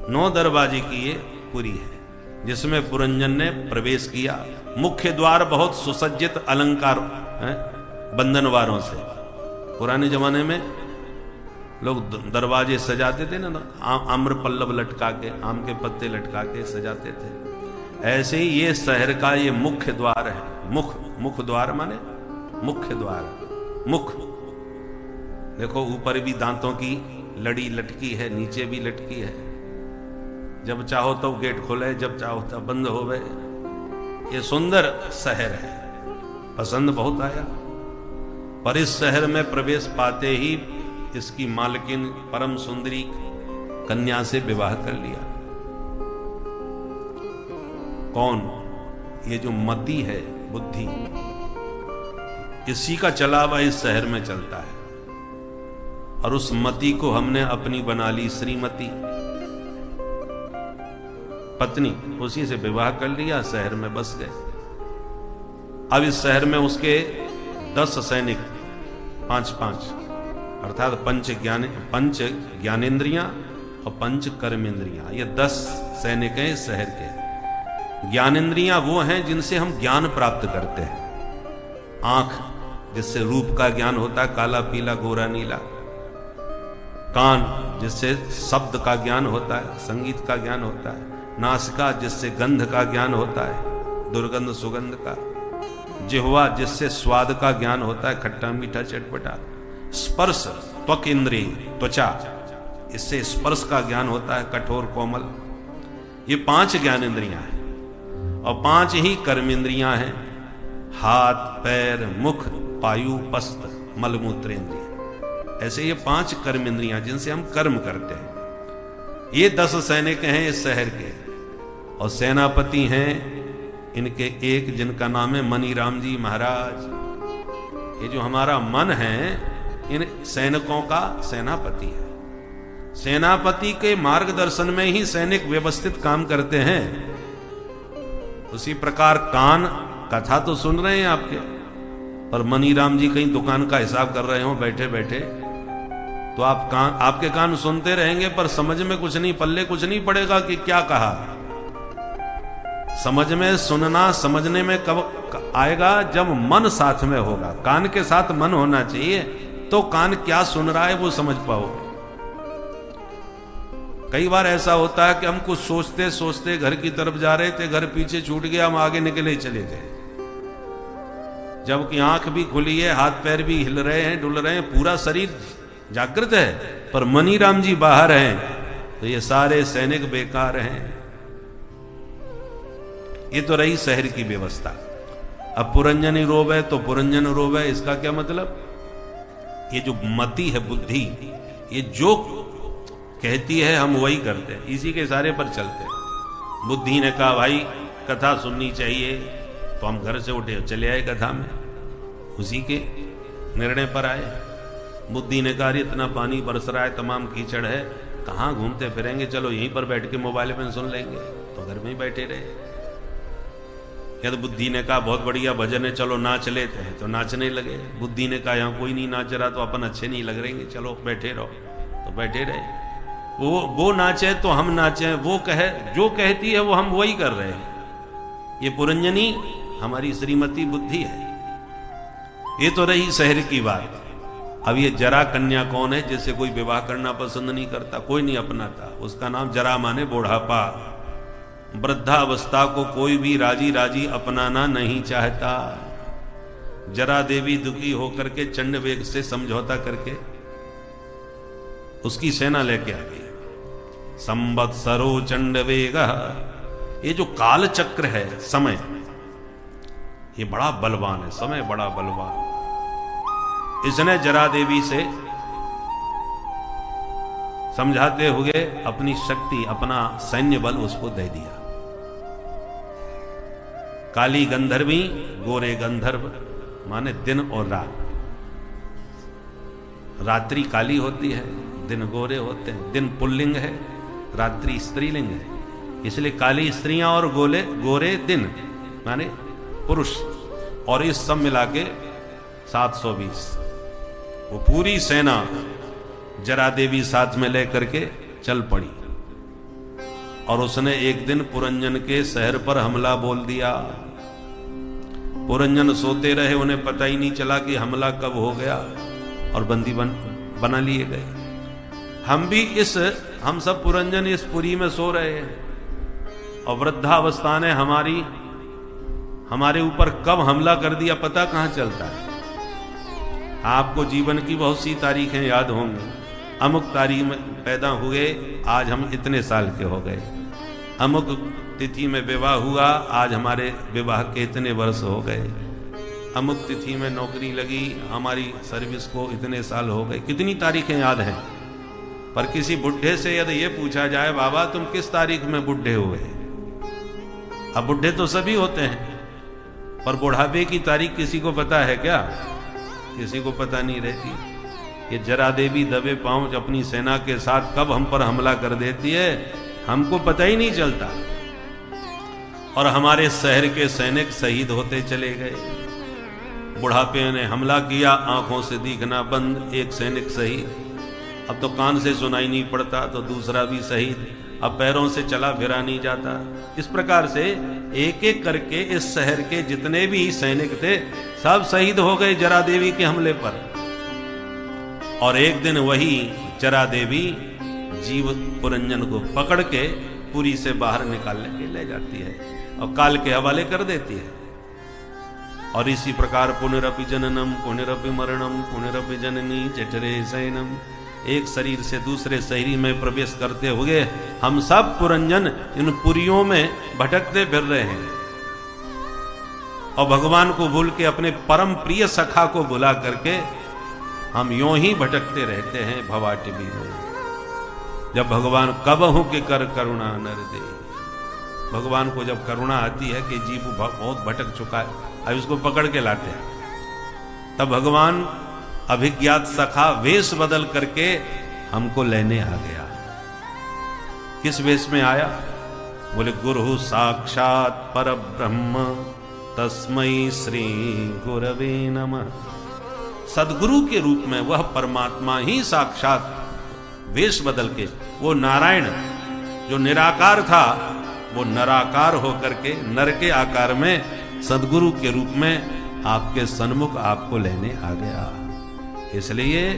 9 दरवाजे की ये पुरी है जिसमें पुरंजन ने प्रवेश किया। मुख्य द्वार बहुत सुसज्जित अलंकार है, बंधनवारों से। पुराने जमाने में लोग दरवाजे सजाते थे ना, आम्र पल्लव लटका के, आम के पत्ते लटका के सजाते थे। ऐसे ही ये शहर का ये मुख्य द्वार है। मुख द्वार माने मुख्य द्वार। मुख देखो, ऊपर भी दांतों की लड़ी लटकी है, नीचे भी लटकी है। जब चाहो तो गेट खोले, जब चाहो तब बंद हो गए। ये सुंदर शहर है, पसंद बहुत आया। पर इस शहर में प्रवेश पाते ही इसकी मालकिन परम सुंदरी कन्या से विवाह कर लिया। कौन? ये जो मति है, बुद्धि, इसी का चलावा इस शहर में चलता है। और उस मति को हमने अपनी बना ली, श्रीमती पत्नी। उसी से विवाह कर लिया, शहर में बस गए। अब इस शहर में उसके 10 सैनिक, 5-5, अर्थात पंच ज्ञानेन्द्रियां और 5 कर्मेंद्रियां। ये 10 सैनिक हैं इस शहर के। ज्ञानेन्द्रियां वो हैं जिनसे हम ज्ञान प्राप्त करते हैं। आंख, जिससे रूप का ज्ञान होता है, काला पीला गोरा नीला। कान, जिससे शब्द का ज्ञान होता है, संगीत का ज्ञान होता है। नासिका, जिससे गंध का ज्ञान होता है, दुर्गंध सुगंध का। जिह्वा, जिससे स्वाद का ज्ञान होता है, खट्टा मीठा चटपटा। स्पर्श, त्वक इंद्रिय, त्वचा, इससे स्पर्श का ज्ञान होता है, कठोर कोमल। ये 5 ज्ञानेंद्रियां हैं और 5 ही कर्मेंद्रियां हैं, हाथ, पैर, मुख, पायु, पस्त, मलमूत्र इंद्रिय। ऐसे ये 5 कर्मेंद्रियां जिनसे हम कर्म करते हैं। ये 10 सैनिक हैं इस शहर के और सेनापति हैं इनके एक, जिनका नाम है मनीराम जी महाराज। ये जो हमारा मन है इन सैनिकों का सेनापति है। सेनापति के मार्गदर्शन में ही सैनिक व्यवस्थित काम करते हैं। उसी प्रकार कान कथा तो सुन रहे हैं आपके, पर मनीराम जी कहीं दुकान का हिसाब कर रहे हो बैठे बैठे, तो आपके कान सुनते रहेंगे पर समझ में कुछ नहीं, पल्ले कुछ नहीं पड़ेगा कि क्या कहा। समझ में सुनना समझने में कब आएगा, जब मन साथ में होगा। कान के साथ मन होना चाहिए, तो कान क्या सुन रहा है वो समझ पाओगे। कई बार ऐसा होता है कि हम कुछ सोचते सोचते घर की तरफ जा रहे थे, घर पीछे छूट गया, हम आगे निकले चले गए, जबकि आंख भी खुली है, हाथ पैर भी हिल रहे हैं, डुल रहे हैं, पूरा शरीर जागृत है, पर मनीराम जी बाहर हैं, तो ये सारे सैनिक बेकार हैं। ये तो रही शहर की व्यवस्था। अब पुरंजनी रोब है तो पुरंजन रोब है, इसका क्या मतलब? ये जो मति है, बुद्धि, ये जो कहती है हम वही करते हैं, इसी के इशारे पर चलते हैं। बुद्धि ने कहा भाई कथा सुननी चाहिए, तो हम घर से उठे चले आए कथा में, उसी के निर्णय पर आए। बुद्धि ने कहा इतना पानी बरस रहा है, तमाम कीचड़ है, कहाँ घूमते फिरेंगे, चलो यहीं पर बैठ के मोबाइल में सुन लेंगे, तो घर में ही बैठे रहे। या तो बुद्धि ने कहा बहुत बढ़िया भजन है, चलो नाच लेते हैं, तो नाचने लगे। बुद्धि ने कहा यहाँ कोई नहीं नाच रहा तो अपन अच्छे नहीं लग रहेंगे, चलो बैठे रहो, तो बैठे रहे। वो नाचे तो हम नाचे, वो कहे जो कहती है वो हम वही कर रहे हैं। ये पुरंजनी हमारी श्रीमती बुद्धि है। ये तो रही शहर की बात। अब ये जरा कन्या कौन है जिससे कोई विवाह करना पसंद नहीं करता, कोई नहीं अपनाता। उसका नाम जरा माने बुढ़ापा। वृद्धावस्था को कोई भी राजी राजी अपनाना नहीं चाहता। जरा देवी दुखी होकर के चंड वेग से समझौता करके उसकी सेना लेके आ गई। संवत्सरो चंड वेग, ये जो काल चक्र है समय, ये बड़ा बलवान है, समय बड़ा बलवान। इसने जरा देवी से समझाते हुए अपनी शक्ति, अपना सैन्य बल उसको दे दिया। काली गंधर्वी, गोरे गंधर्व माने दिन और रात। रात्रि काली होती है, दिन गोरे होते हैं। दिन पुल्लिंग है, रात्रि स्त्रीलिंग है, इसलिए काली स्त्रियां और गोरे दिन माने पुरुष। और इस सब मिला के 720। वो पूरी सेना जरा देवी साथ में लेकर के चल पड़ी, और उसने एक दिन पुरंजन के शहर पर हमला बोल दिया। पुरंजन सोते रहे, उन्हें पता ही नहीं चला कि हमला कब हो गया, और बंदी बना लिए गए। हम सब पुरंजन इस पुरी में सो रहे हैं, और वृद्धावस्था ने हमारे ऊपर कब हमला कर दिया पता कहां चलता है। आपको जीवन की बहुत सी तारीखें याद होंगी। अमुक तारीख में पैदा हुए, आज हम इतने साल के हो गए। अमुक तिथि में विवाह हुआ, आज हमारे विवाह के इतने वर्ष हो गए। अमुक तिथि में नौकरी लगी, हमारी सर्विस को इतने साल हो गए। कितनी तारीखें याद हैं, पर किसी बुढ़े से यदि ये पूछा जाए बाबा तुम किस तारीख में बुढ़े हुए, अब बुढ़े तो सभी होते हैं, पर बुढ़ापे की तारीख किसी को पता है क्या? किसी को पता नहीं रहती। ये जरा देवी दबे पांव अपनी सेना के साथ कब हम पर हमला कर देती है, हमको पता ही नहीं चलता। और हमारे शहर के सैनिक शहीद होते चले गए। बुढ़ापे ने हमला किया, आंखों से दिखना बंद, एक सैनिक शहीद। अब तो कान से सुनाई नहीं पड़ता, तो दूसरा भी शहीद। अब पैरों से चला फिरा नहीं जाता। इस प्रकार से एक एक करके इस शहर के जितने भी सैनिक थे सब शहीद हो गए जरा देवी के हमले पर। और एक दिन वही जरा देवी जीव पुरंजन को पकड़ के पुरी से बाहर निकाल के ले जाती है और काल के हवाले कर देती है। और इसी प्रकार पुनरपि जननम पुनरपि मरणम पुनरपि जननी जठरे शयनम, एक शरीर से दूसरे शरीर में प्रवेश करते हुए हम सब पुरंजन इन पुरियों में भटकते फिर रहे हैं। और भगवान को भूल के अपने परम प्रिय सखा को बुला करके हम यूं ही भटकते रहते हैं भवाटिबी में। जब भगवान कबहु के कर करुणा नर दे, भगवान को जब करुणा आती है कि जीव बहुत भटक चुका है, अब इसको पकड़ के लाते हैं, तब भगवान अभिज्ञात सखा वेश बदल करके हमको लेने आ गया। किस वेश में आया? बोले गुरु साक्षात परब्रह्म तस्मै श्री गुरवे नमः। सदगुरु के रूप में वह परमात्मा ही साक्षात वेश बदल के, वो नारायण जो निराकार था वो नराकार होकर के नर के आकार में सदगुरु के रूप में आपके सन्मुख आपको लेने आ गया। इसलिए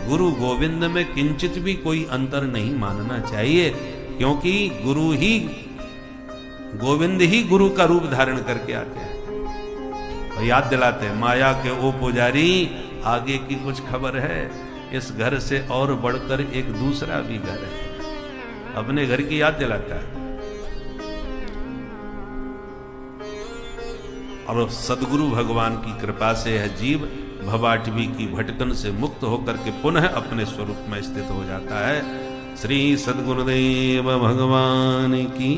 गुरु गोविंद में किंचित भी कोई अंतर नहीं मानना चाहिए, क्योंकि गुरु ही गोविंद ही गुरु का रूप धारण करके आते हैं। और याद दिलाते हैं, माया के ओ पुजारी आगे की कुछ खबर है, इस घर से और बढ़कर एक दूसरा भी घर है। अपने घर की याद दिलाता है। और सदगुरु भगवान की कृपा से यह जीव भवाटवी की भटकन से मुक्त होकर के पुनः अपने स्वरूप में स्थित हो जाता है। श्री सदगुरुदेव भगवान की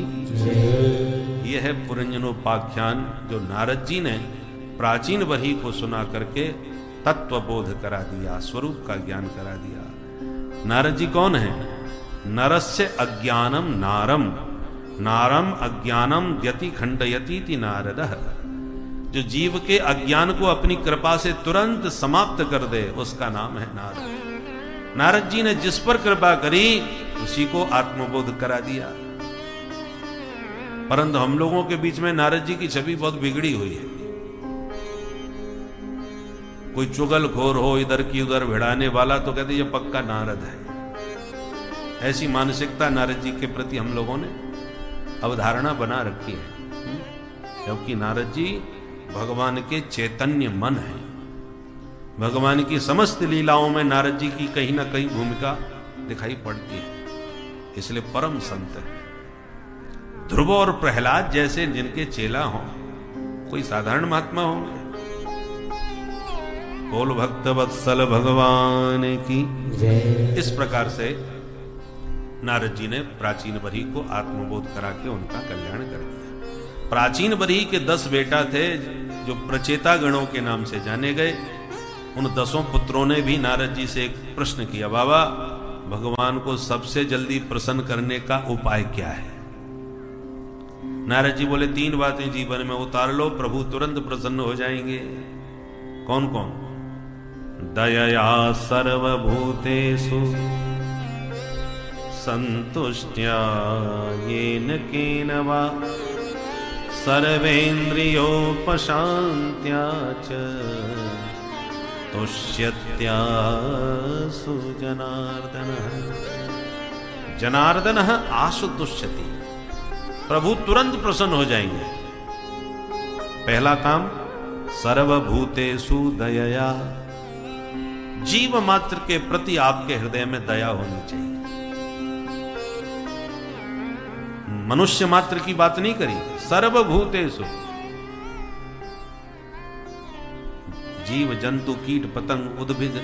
यह है पुरंजनोपाख्यान जो नारद जी ने प्राचीन वही को सुना करके तत्वबोध करा दिया, स्वरूप का ज्ञान करा दिया। नारद जी कौन है? नरस्य अज्ञानम नारम, नारम अज्ञानम यति खंडयति नारदः। जो जीव के अज्ञान को अपनी कृपा से तुरंत समाप्त कर दे उसका नाम है नारद। नारद जी ने जिस पर कृपा करी उसी को आत्मबोध करा दिया। परंतु हम लोगों के बीच में नारद जी की छवि बहुत बिगड़ी हुई है। कोई चुगलखोर हो, इधर की उधर भिड़ाने वाला, तो कहते ये पक्का नारद है। ऐसी मानसिकता नारद जी के प्रति हम लोगों ने अवधारणा बना रखी है, जबकि नारद जी भगवान के चैतन्य मन है। भगवान की समस्त लीलाओं में नारद जी की कहीं ना कहीं भूमिका दिखाई पड़ती है, इसलिए परम संत है। ध्रुव और प्रहलाद जैसे जिनके चेला हों, कोई साधारण महात्मा होंगे? बोल भक्त वत्सल भगवान की। इस प्रकार से नारद जी ने प्राचीन बरी को आत्मबोध करा के उनका कल्याण कर दिया। प्राचीन बरी के 10 बेटा थे जो प्रचेता गणों के नाम से जाने गए। उन 10 पुत्रों ने भी नारद जी से एक प्रश्न किया, बाबा भगवान को सबसे जल्दी प्रसन्न करने का उपाय क्या है? नारद जी बोले 3 बातें जीवन में उतार लो, प्रभु तुरंत प्रसन्न हो जाएंगे। कौन कौन? दयया सर्वभूतेषु संतुष्ट्या येन केन वा सर्वेन्द्रियोपशान्त्या च तुष्यत्या सुजनार्दनः। जनार्दनः आशु तुष्यति, प्रभु तुरंत प्रसन्न हो जाएंगे। पहला काम सर्वभूतेषु दयया, जीव मात्र के प्रति आपके हृदय में दया होनी चाहिए। मनुष्य मात्र की बात नहीं करी, सर्वभूतेषु, जीव जंतु कीट पतंग उद्भिद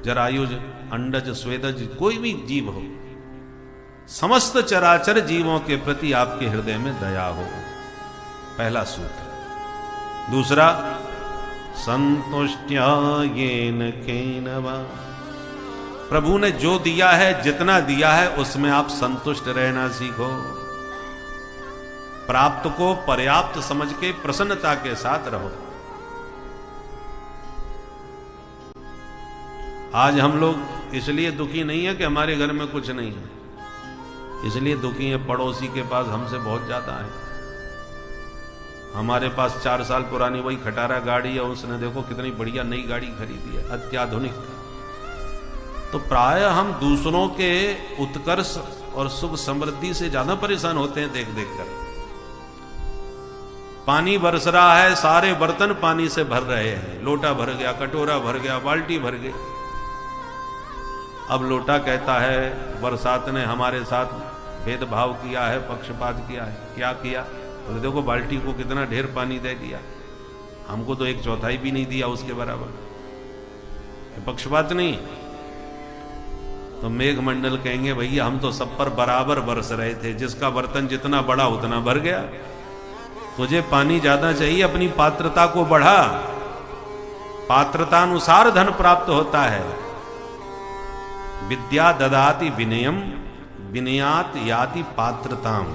जरायुज अंडज स्वेदज कोई भी जीव हो, समस्त चराचर जीवों के प्रति आपके हृदय में दया हो। पहला सूत्र। दूसरा संतुष्ट्या येन केन वा, प्रभु ने जो दिया है, जितना दिया है, उसमें आप संतुष्ट रहना सीखो। प्राप्त को पर्याप्त समझ के प्रसन्नता के साथ रहो। आज हम लोग इसलिए दुखी नहीं है कि हमारे घर में कुछ नहीं है, इसलिए दुखी है पड़ोसी के पास हमसे बहुत ज्यादा है। हमारे पास 4 साल पुरानी वही खटारा गाड़ी है, उसने देखो कितनी बढ़िया नई गाड़ी खरीदी है, अत्याधुनिक। तो प्राय हम दूसरों के उत्कर्ष और सुख समृद्धि से ज्यादा परेशान होते हैं देख देख कर। पानी बरस रहा है, सारे बर्तन पानी से भर रहे हैं, लोटा भर गया, कटोरा भर गया, बाल्टी भर गई। अब लोटा कहता है बरसात ने हमारे साथ भेदभाव किया है, पक्षपात किया है। क्या किया? तो देखो बाल्टी को कितना ढेर पानी दे दिया, हमको तो 1/4 भी नहीं दिया उसके बराबर। पक्षपात नहीं। तो मेघमंडल कहेंगे भैया हम तो सब पर बराबर बरस रहे थे, जिसका बर्तन जितना बड़ा उतना भर गया। तुझे पानी ज्यादा चाहिए, अपनी पात्रता को बढ़ा। पात्रतानुसार धन प्राप्त होता है। विद्या ददाति विनयम, विनयात याति पात्रताम,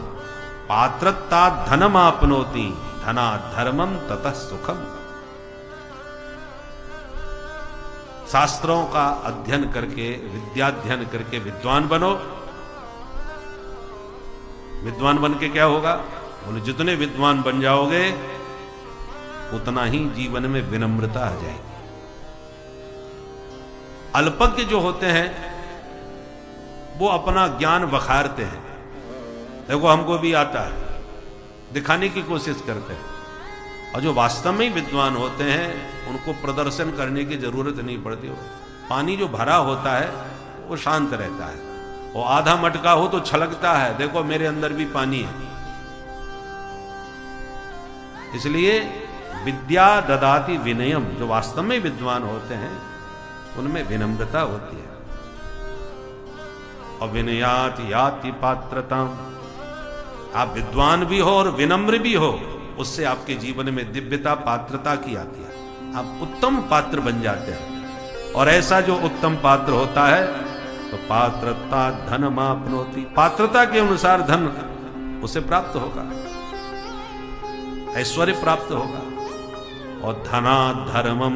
पात्रता धनम आपनोति, धना धर्मम ततः सुखम। शास्त्रों का अध्ययन करके, विद्याध्ययन करके विद्वान बनो। विद्वान बन के क्या होगा? बोले जितने विद्वान बन जाओगे उतना ही जीवन में विनम्रता आ जाएगी। अल्पज्ञ जो होते हैं वो अपना ज्ञान बखारते हैं, देखो हमको भी आता है, दिखाने की कोशिश करते हैं। और जो वास्तव में विद्वान होते हैं उनको प्रदर्शन करने की जरूरत नहीं पड़ती। हो पानी जो भरा होता है वो शांत रहता है, वो आधा मटका हो तो छलकता है, देखो मेरे अंदर भी पानी है। इसलिए विद्या ददाति विनयम, जो वास्तव में विद्वान होते हैं उनमें विनम्रता होती है। और विनयात याति पात्रता, आप विद्वान भी हो और विनम्र भी हो, उससे आपके जीवन में दिव्यता पात्रता की आती है, आप उत्तम पात्र बन जाते हैं। और ऐसा जो उत्तम पात्र होता है तो पात्रता धन मापनोति, पात्रता के अनुसार धन उसे प्राप्त होगा, ऐश्वर्य प्राप्त होगा। और धना धर्मम,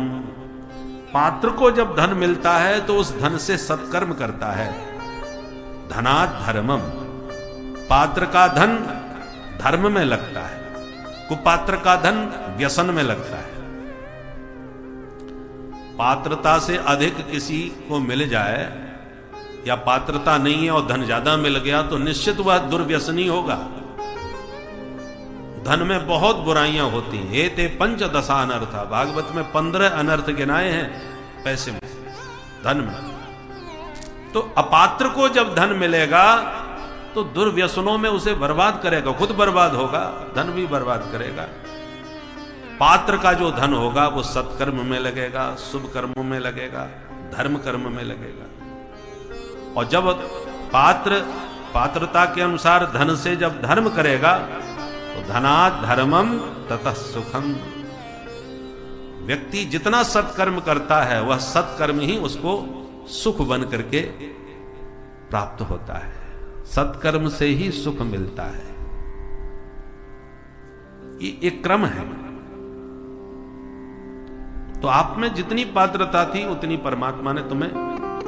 पात्र को जब धन मिलता है तो उस धन से सत्कर्म करता है। धना धर्मम, पात्र का धन धर्म में लगता है, कुपात्र का धन व्यसन में लगता है। पात्रता से अधिक किसी को मिल जाए या पात्रता नहीं है और धन ज्यादा मिल गया तो निश्चित वह दुर्व्यसनी होगा। धन में बहुत बुराइयां होती हैं। ये ते पंचदशा अनर्था, भागवत में 15 अनर्थ गिनाए हैं पैसे में, धन में। तो अपात्र को जब धन मिलेगा तो दुर्व्यसनों में उसे बर्बाद करेगा, खुद बर्बाद होगा, धन भी बर्बाद करेगा। पात्र का जो धन होगा वो सत्कर्म में लगेगा, शुभ कर्मों में लगेगा, धर्म कर्म में लगेगा। और जब पात्रता के अनुसार धन से जब धर्म करेगा तो धनात् धर्मम ततः सुखम। व्यक्ति जितना सत्कर्म करता है वह सत्कर्म ही उसको सुख बन करके प्राप्त होता है। सत्कर्म से ही सुख मिलता है। ये एक क्रम है। तो आप में जितनी पात्रता थी उतनी परमात्मा ने तुम्हें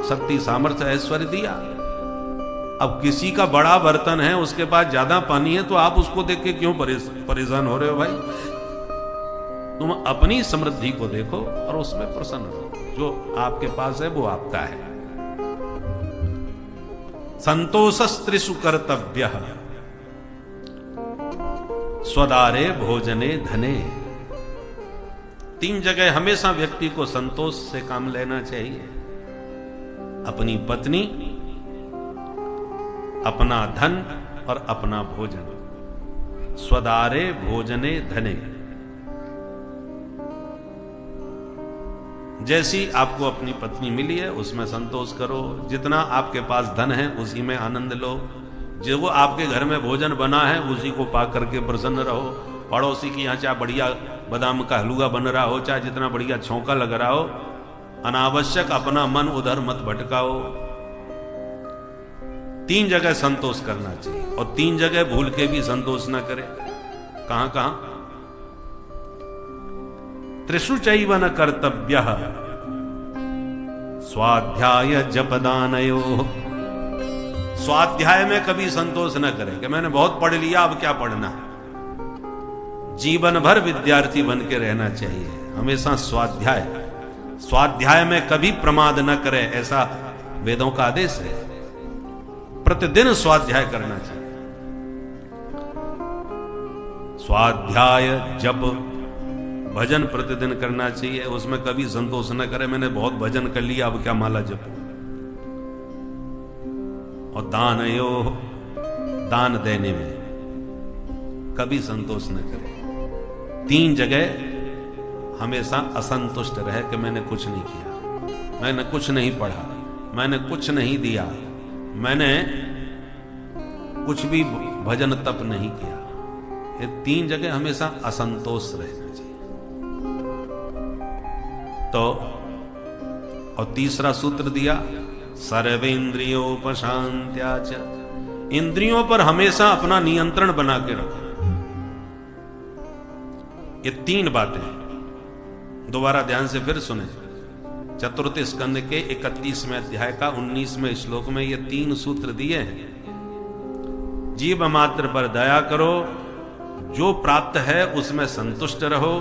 शक्ति, सामर्थ्य, ऐश्वर्य दिया। अब किसी का बड़ा बर्तन है, उसके पास ज्यादा पानी है, तो आप उसको देख के क्यों परेशान हो रहे हो भाई? तुम अपनी समृद्धि को देखो और उसमें प्रसन्न रहो। जो आपके पास है वो आपका है। संतोषस्त्रिषु कर्तव्यः स्वदारे भोजने धने। 3 जगह हमेशा व्यक्ति को संतोष से काम लेना चाहिए। अपनी पत्नी, अपना धन और अपना भोजन। स्वदारे भोजने धने। जैसी आपको अपनी पत्नी मिली है उसमें संतोष करो। जितना आपके पास धन है उसी में आनंद लो। जो वो आपके घर में भोजन बना है उसी को पा करके प्रसन्न रहो। पड़ोसी की यहाँ चाहे बढ़िया बादाम का हलवा बन रहा हो, चाहे जितना बढ़िया छौंका लग रहा हो, अनावश्यक अपना मन उधर मत भटकाओ। 3 जगह संतोष करना चाहिए और 3 जगह भूल के भी संतोष न करे। कहां कहां? त्रिषु चैव न कर्तव्यः स्वाध्याय जपदानयो। स्वाध्याय में कभी संतोष न करे कि मैंने बहुत पढ़ लिया, अब क्या पढ़ना। जीवन भर विद्यार्थी बन के रहना चाहिए। हमेशा स्वाध्याय में कभी प्रमाद न करे, ऐसा वेदों का आदेश है। प्रतिदिन स्वाध्याय करना चाहिए। स्वाध्याय जप भजन प्रतिदिन करना चाहिए। उसमें कभी संतोष न करे मैंने बहुत भजन कर लिया, अब क्या माला जपो। और दानयो, दान देने में कभी संतोष न करे। 3 जगह हमेशा असंतुष्ट रहे कि मैंने कुछ नहीं किया, मैंने कुछ नहीं पढ़ा, मैंने कुछ नहीं दिया, मैंने कुछ भी भजन तप नहीं किया। ये 3 जगह हमेशा असंतोष रहना चाहिए। तो तो और तीसरा सूत्र दिया सर्वेंद्रियोपशांत्याच, इंद्रियों पर हमेशा अपना नियंत्रण बना के रखो। ये 3 बातें दोबारा ध्यान से फिर सुने। चतुर्थ स्कंद के 31वें अध्याय का 19वें श्लोक में ये 3 सूत्र दिए हैं। जीव मात्र पर दया करो, जो प्राप्त है उसमें संतुष्ट रहो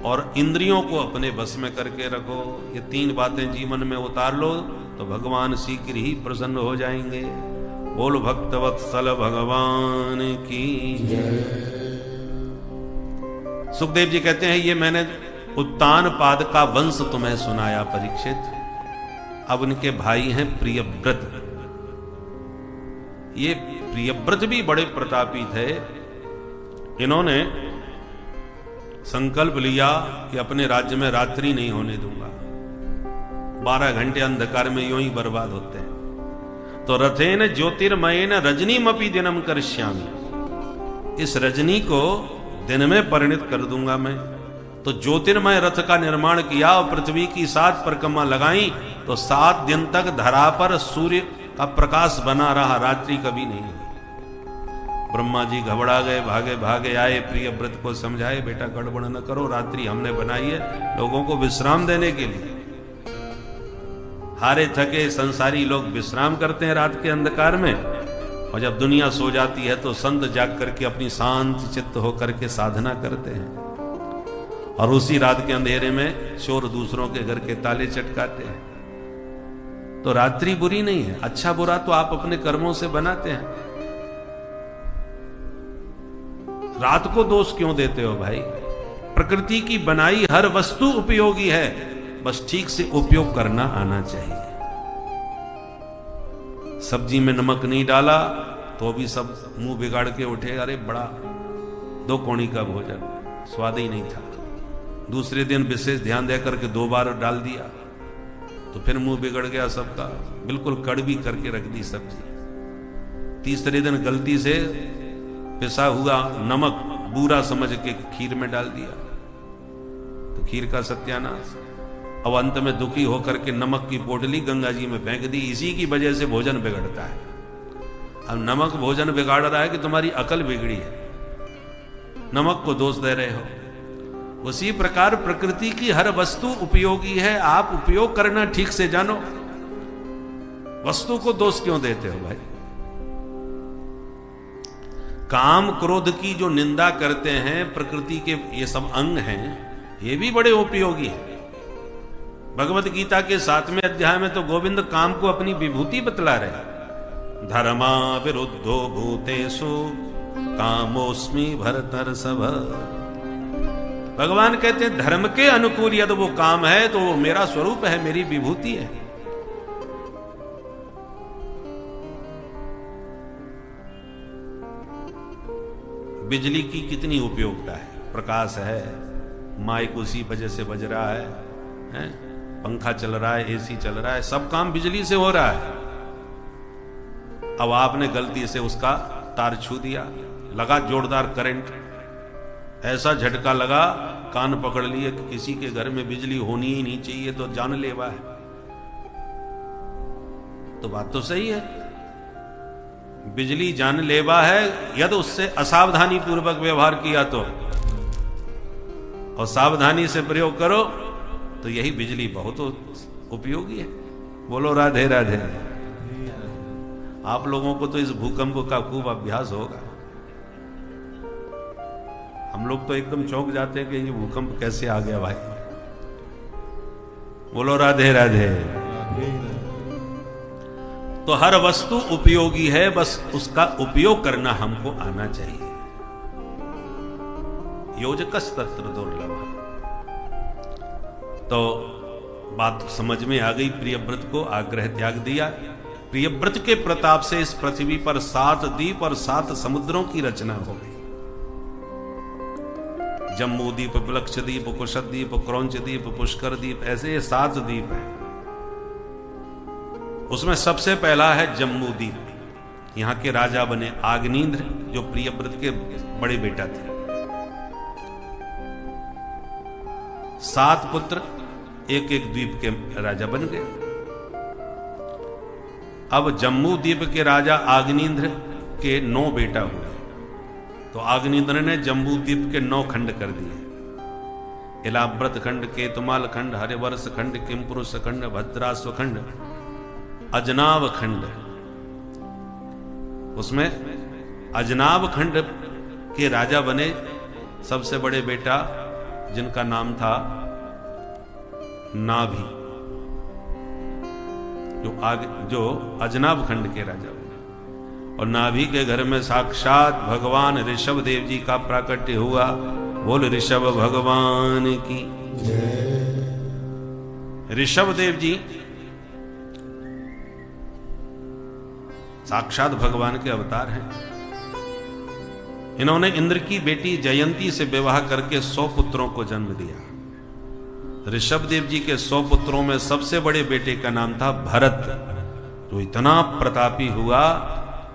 और इंद्रियों को अपने बस में करके रखो। ये 3 बातें जीवन में उतार लो तो भगवान शीघ्र ही प्रसन्न हो जाएंगे। बोल भक्तवत्सल भगवान की जय। सुखदेव जी कहते हैं ये मैंने उत्तानपाद का वंश तुम्हें सुनाया परीक्षित। अब उनके भाई हैं प्रियव्रत। ये प्रियव्रत भी बड़े प्रतापी थे। इन्होंने संकल्प लिया कि अपने राज्य में रात्रि नहीं होने दूंगा, 12 घंटे अंधकार में यूं ही बर्बाद होते हैं। तो रथेन ज्योतिर्मयेन रजनीमपि दिनम करिष्यामि, इस रजनी को दिन में परिणित कर दूंगा मैं। तो ज्योतिर्मय रथ का निर्माण किया और पृथ्वी की 7 परिक्रमा लगाई तो 7 दिन तक धरा पर सूर्य का प्रकाश बना रहा, रात्रि कभी नहीं हुई। ब्रह्मा जी घबरा गए, भागे भागे आए, प्रियव्रत को समझाए बेटा गड़बड़ न करो, रात्रि हमने बनाई है लोगों को विश्राम देने के लिए। हारे थके संसारी लोग विश्राम करते हैं रात के अंधकार में, और जब दुनिया सो जाती है तो संत जाग करके अपनी शांत चित्त होकर के साधना करते हैं, और उसी रात के अंधेरे में चोर दूसरों के घर के ताले चटकाते हैं। तो रात्रि बुरी नहीं है, अच्छा बुरा तो आप अपने कर्मों से बनाते हैं। रात को दोष क्यों देते हो भाई? प्रकृति की बनाई हर वस्तु उपयोगी है, बस ठीक से उपयोग करना आना चाहिए। सब्जी में नमक नहीं डाला तो भी सब मुंह बिगाड़ के उठे, अरे बड़ा 2 कौड़ी का भोजन, स्वाद ही नहीं था। दूसरे दिन विशेष ध्यान देकर के 2 बार डाल दिया तो फिर मुंह बिगड़ गया सबका, बिल्कुल कड़वी करके रख दी सब्जी। तीसरे दिन गलती से पिसा हुआ नमक बूरा समझ के खीर में डाल दिया तो खीर का सत्यानाश। अब अंत में दुखी होकर के नमक की पोटली गंगा जी में फेंक दी। इसी की वजह से भोजन बिगड़ता है। अब नमक भोजन बिगाड़ रहा है कि तुम्हारी अकल बिगड़ी है, नमक को दोष दे रहे हो। उसी प्रकार प्रकृति की हर वस्तु उपयोगी है, आप उपयोग करना ठीक से जानो। वस्तु को दोष क्यों देते हो भाई? काम क्रोध की जो निंदा करते हैं, प्रकृति के ये सब अंग हैं, ये भी बड़े उपयोगी हैं। भगवत गीता के 7वें अध्याय में तो गोविंद काम को अपनी विभूति बतला रहे। धर्मा विरुद्धो भूतेषु कामोस्मि भरतर्षभ। भगवान कहते हैं धर्म के अनुकूल यदि वो काम है तो वो मेरा स्वरूप है, मेरी विभूति है। बिजली की कितनी उपयोगिता है, प्रकाश है, माइक उसी वजह से बज रहा है, पंखा चल रहा है, एसी चल रहा है, सब काम बिजली से हो रहा है। अब आपने गलती से उसका तार छू दिया, लगा जोरदार करंट, ऐसा झटका लगा कान पकड़ लिए कि किसी के घर में बिजली होनी ही नहीं चाहिए तो जानलेवा है। तो बात तो सही है, बिजली जानलेवा है यदि उससे असावधानी पूर्वक व्यवहार किया तो, और सावधानी से प्रयोग करो तो यही बिजली बहुत उपयोगी है। बोलो राधे राधे। आप लोगों को तो इस भूकंप का खूब अभ्यास होगा। हम लोग तो एकदम चौंक जाते हैं कि ये भूकंप कैसे आ गया भाई। बोलो राधे राधे। तो हर वस्तु उपयोगी है, बस उसका उपयोग करना हमको आना चाहिए। योजकस तत्र दुर्लभ। तो बात समझ में आ गई। प्रियव्रत को आग्रह त्याग दिया। प्रियव्रत के प्रताप से इस पृथ्वी पर 7 द्वीप और 7 समुद्रों की रचना हो गई। जम्बू द्वीप, लक्षद्वीप, कुशद्वीप, क्रौंच द्वीप, पुष्कर द्वीप, ऐसे ये 7 द्वीप हैं। उसमें सबसे पहला है जम्बू द्वीप। यहां के राजा बने आग्नेन्द्र, जो प्रियव्रत के बड़े बेटा थे। 7 पुत्र एक एक द्वीप के राजा बन गए। अब जम्मू द्वीप के राजा आग्नेन्द्र के 9 बेटा हुए, तो आग्नेन्द्र ने जम्बू द्वीप के 9 खंड कर दिए। इलाव्रत खंड, केतुमाल खंड, हरिवर्ष खंड, किमपुरुष खंड, भद्रास्व खंड, अजनाब खंड। उसमें अजनाब खंड के राजा बने सबसे बड़े बेटा, जिनका नाम था नाभि, जो अजनाब खंड के राजा बने। और नाभि के घर में साक्षात भगवान ऋषभ देव जी का प्राकट्य हुआ। बोल ऋषभ भगवान की जय। ऋषभ देव जी साक्षात भगवान के अवतार हैं। इन्होंने इंद्र की बेटी जयंती से विवाह करके 100 पुत्रों को जन्म दिया। ऋषभ देव जी के 100 पुत्रों में सबसे बड़े बेटे का नाम था भरत, जो इतना प्रतापी हुआ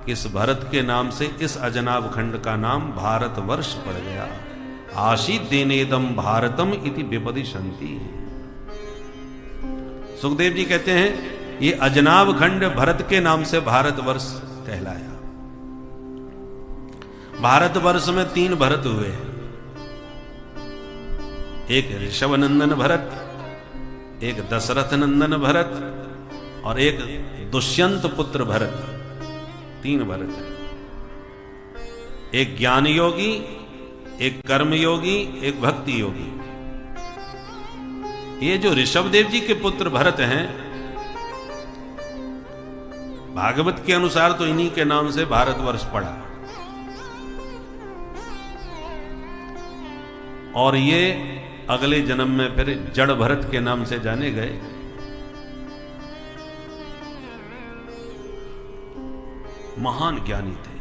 कि इस भरत के नाम से इस अजनाब खंड का नाम भारतवर्ष पड़ गया। आशीत देनेदम भारतम इति विपदि शांति। सुखदेव जी कहते हैं ये अजनाब खंड भरत के नाम से भारतवर्ष कहलाया। भारतवर्ष में 3 भरत हुए, एक ऋषभ नंदन भरत, एक दशरथ नंदन भरत और एक दुष्यंत पुत्र भरत। 3 भरत है। एक ज्ञान योगी, एक कर्म योगी, एक भक्ति योगी। ये जो ऋषभ देव जी के पुत्र भरत हैं, भागवत के अनुसार तो इन्हीं के नाम से भारतवर्ष पड़ा। और ये अगले जन्म में फिर जड़ भरत के नाम से जाने गए। महान ज्ञानी थे।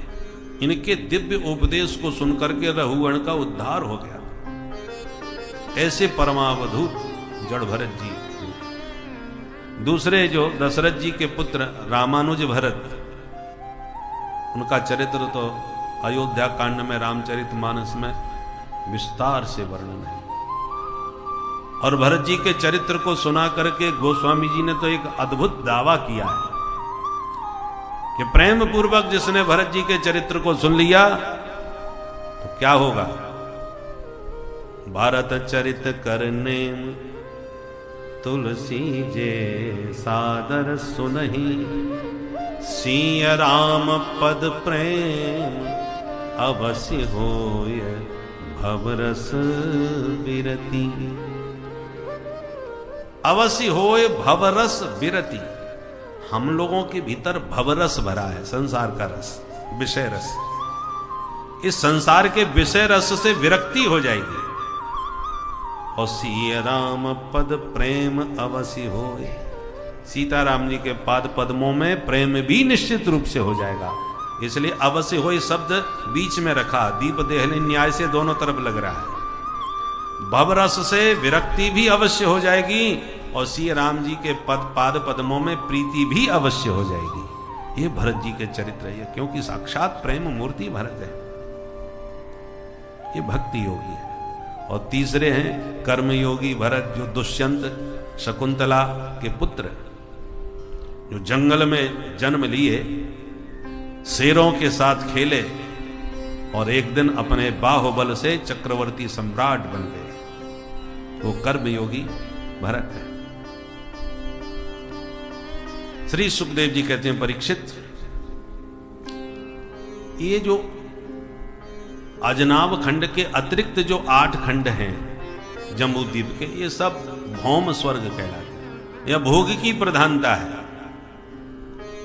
इनके दिव्य उपदेश को सुनकर के रघुवंश का उद्धार हो गया। ऐसे परमावधूत जड़ भरत जी। दूसरे जो दशरथ जी के पुत्र रामानुज भरत, उनका चरित्र तो अयोध्या कांड में रामचरितमानस में विस्तार से वर्णन है। और भरत जी के चरित्र को सुना करके गोस्वामी जी ने तो एक अद्भुत दावा किया है कि प्रेम पूर्वक जिसने भरत जी के चरित्र को सुन लिया तो क्या होगा। भारत चरित करने तुलसी जे सादर सुनहि, सिय राम पद प्रेम अवश्य होय भवरस विरति। अवश्य होए भवरस विरति। हम लोगों के भीतर भवरस भरा है, संसार का रस, विषय रस। इस संसार के विषय रस से विरक्ति हो जाएगी। और सिय राम पद प्रेम अवश्य होए। सीताराम जी के पाद पद्मों में प्रेम भी निश्चित रूप से हो जाएगा। इसलिए अवश्य होए शब्द बीच में रखा, दीप देहली न्याय से दोनों तरफ लग रहा है। भवरस से विरक्ति भी अवश्य हो जाएगी और श्री राम जी के पाद पद्मों में प्रीति भी अवश्य हो जाएगी। ये भरत जी के चरित्र है, क्योंकि साक्षात प्रेम मूर्ति भरत है। ये भक्ति योगी है। और तीसरे हैं कर्मयोगी भरत, जो दुष्यंत शकुंतला के पुत्र, जो जंगल में जन्म लिए, शेरों के साथ खेले और एक दिन अपने बाहुबल से चक्रवर्ती सम्राट बन गए। वो कर्मयोगी भरत है। श्री सुखदेव जी कहते हैं, परीक्षित, ये जो अजनाब खंड के अतिरिक्त जो 8 खंड हैं जम्बूद्वीप के, ये सब भौम स्वर्ग कहलाते हैं। यह भोग की प्रधानता है।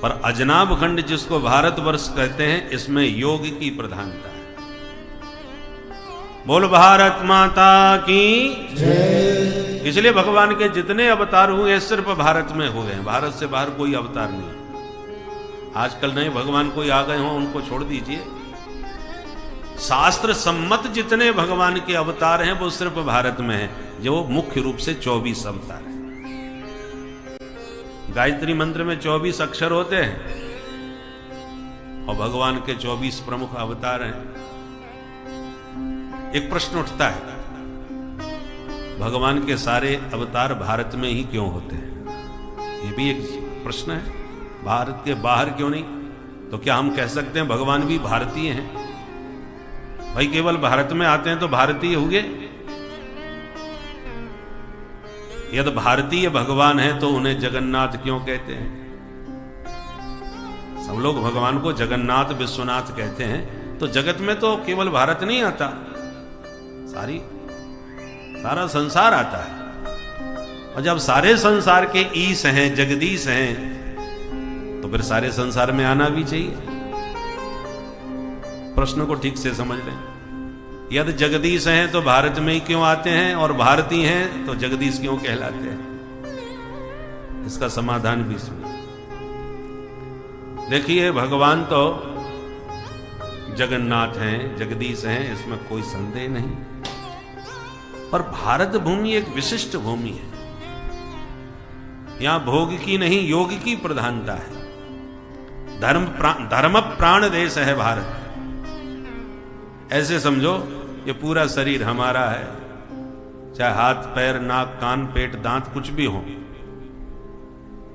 पर अजनाब खंड जिसको भारतवर्ष कहते हैं, इसमें योग की प्रधानता है। बोल भारत माता की जय। इसलिए भगवान के जितने अवतार हुए सिर्फ भारत में हुए हैं, भारत से बाहर कोई अवतार नहीं। आजकल नए भगवान कोई आ गए हों, उनको छोड़ दीजिए। शास्त्र सम्मत जितने भगवान के अवतार हैं वो सिर्फ भारत में है, जो मुख्य रूप से 24 अवतार है। गायत्री मंत्र में 24 अक्षर होते हैं और भगवान के 24 प्रमुख अवतार हैं। एक प्रश्न उठता है, भगवान के सारे अवतार भारत में ही क्यों होते हैं? ये भी एक प्रश्न है। भारत के बाहर क्यों नहीं? तो क्या हम कह सकते हैं भगवान भी भारतीय हैं? भाई केवल भारत में आते हैं तो भारतीय हुए? यदि भारतीय भगवान है तो उन्हें जगन्नाथ क्यों कहते हैं? सब लोग भगवान को जगन्नाथ विश्वनाथ कहते हैं, तो जगत में तो केवल भारत नहीं आता, सारा संसार आता है। और जब सारे संसार के ईश हैं, जगदीश हैं, तो फिर सारे संसार में आना भी चाहिए। प्रश्न को ठीक से समझ लें। यदि जगदीश हैं तो भारत में ही क्यों आते हैं, और भारतीय हैं तो जगदीश क्यों कहलाते हैं? इसका समाधान भी सुनिए। देखिए, भगवान तो जगन्नाथ हैं, जगदीश हैं, इसमें कोई संदेह नहीं। पर भारत भूमि एक विशिष्ट भूमि है। यहां भोग की नहीं, योग की प्रधानता है। धर्म प्राण देश है भारत। ऐसे समझो ये पूरा शरीर हमारा है, चाहे हाथ पैर नाक कान पेट दांत कुछ भी हो,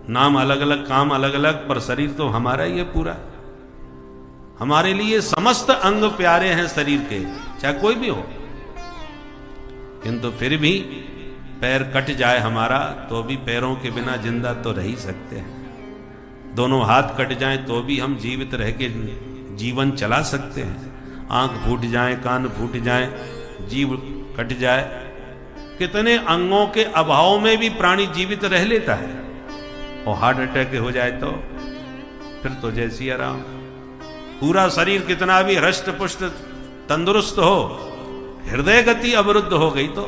नाम अलग अलग काम अलग अलग, पर शरीर तो हमारा ही है पूरा। हमारे लिए समस्त अंग प्यारे हैं शरीर के, चाहे कोई भी हो। किंतु फिर भी पैर कट जाए हमारा तो भी पैरों के बिना जिंदा तो रह ही सकते हैं। दोनों हाथ कट जाएं तो भी हम जीवित रह के जीवन चला सकते हैं। आंख फूट जाए, कान फूट जाए, जीव कट जाए, कितने अंगों के अभाव में भी प्राणी जीवित रह लेता है। और हार्ट अटैक हो जाए तो फिर तो जैसी आराम। पूरा शरीर कितना भी हृष्ट पुष्ट तंदुरुस्त हो, हृदय गति अवरुद्ध हो गई तो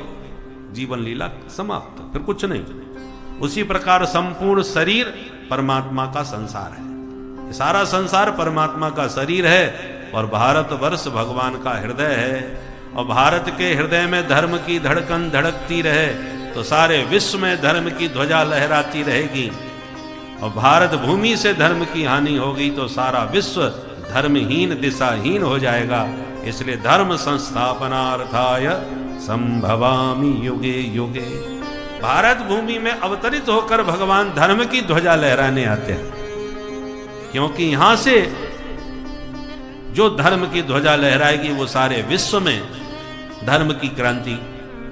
जीवन लीला समाप्त, फिर कुछ नहीं। उसी प्रकार संपूर्ण शरीर परमात्मा का संसार है। सारा संसार परमात्मा का शरीर है और भारतवर्ष भगवान का हृदय है। और भारत के हृदय में धर्म की धड़कन धड़कती रहे तो सारे विश्व में धर्म की ध्वजा लहराती रहेगी। और भारत भूमि से धर्म की हानि होगी तो सारा विश्व धर्महीन दिशाहीन हो जाएगा। इसलिए धर्म संस्थापनार्थाय संभवामि युगे युगे। भारत भूमि में अवतरित होकर भगवान धर्म की ध्वजा लहराने आते हैं, क्योंकि यहां से जो धर्म की ध्वजा लहराएगी वो सारे विश्व में धर्म की क्रांति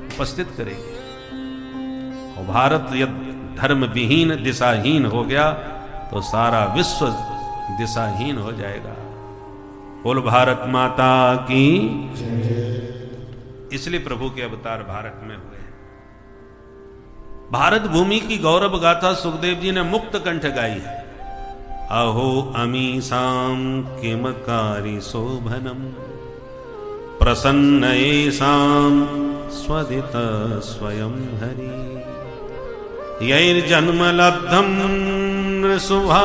उपस्थित करेगी। और भारत यदि धर्म विहीन दिशाहीन हो गया तो सारा विश्व दिशाहीन हो जाएगा। बोल भारत माता की। इसलिए प्रभु के अवतार भारत में हुए। भारत भूमि की गौरव गाथा सुखदेव जी ने मुक्त कंठ गाई है। अहो अमीसाम किमकारी शोभनम प्रसन्न येषाम स्वदित स्वयं हरि यैर्जन्म लब्धम नृसुभारताजिरे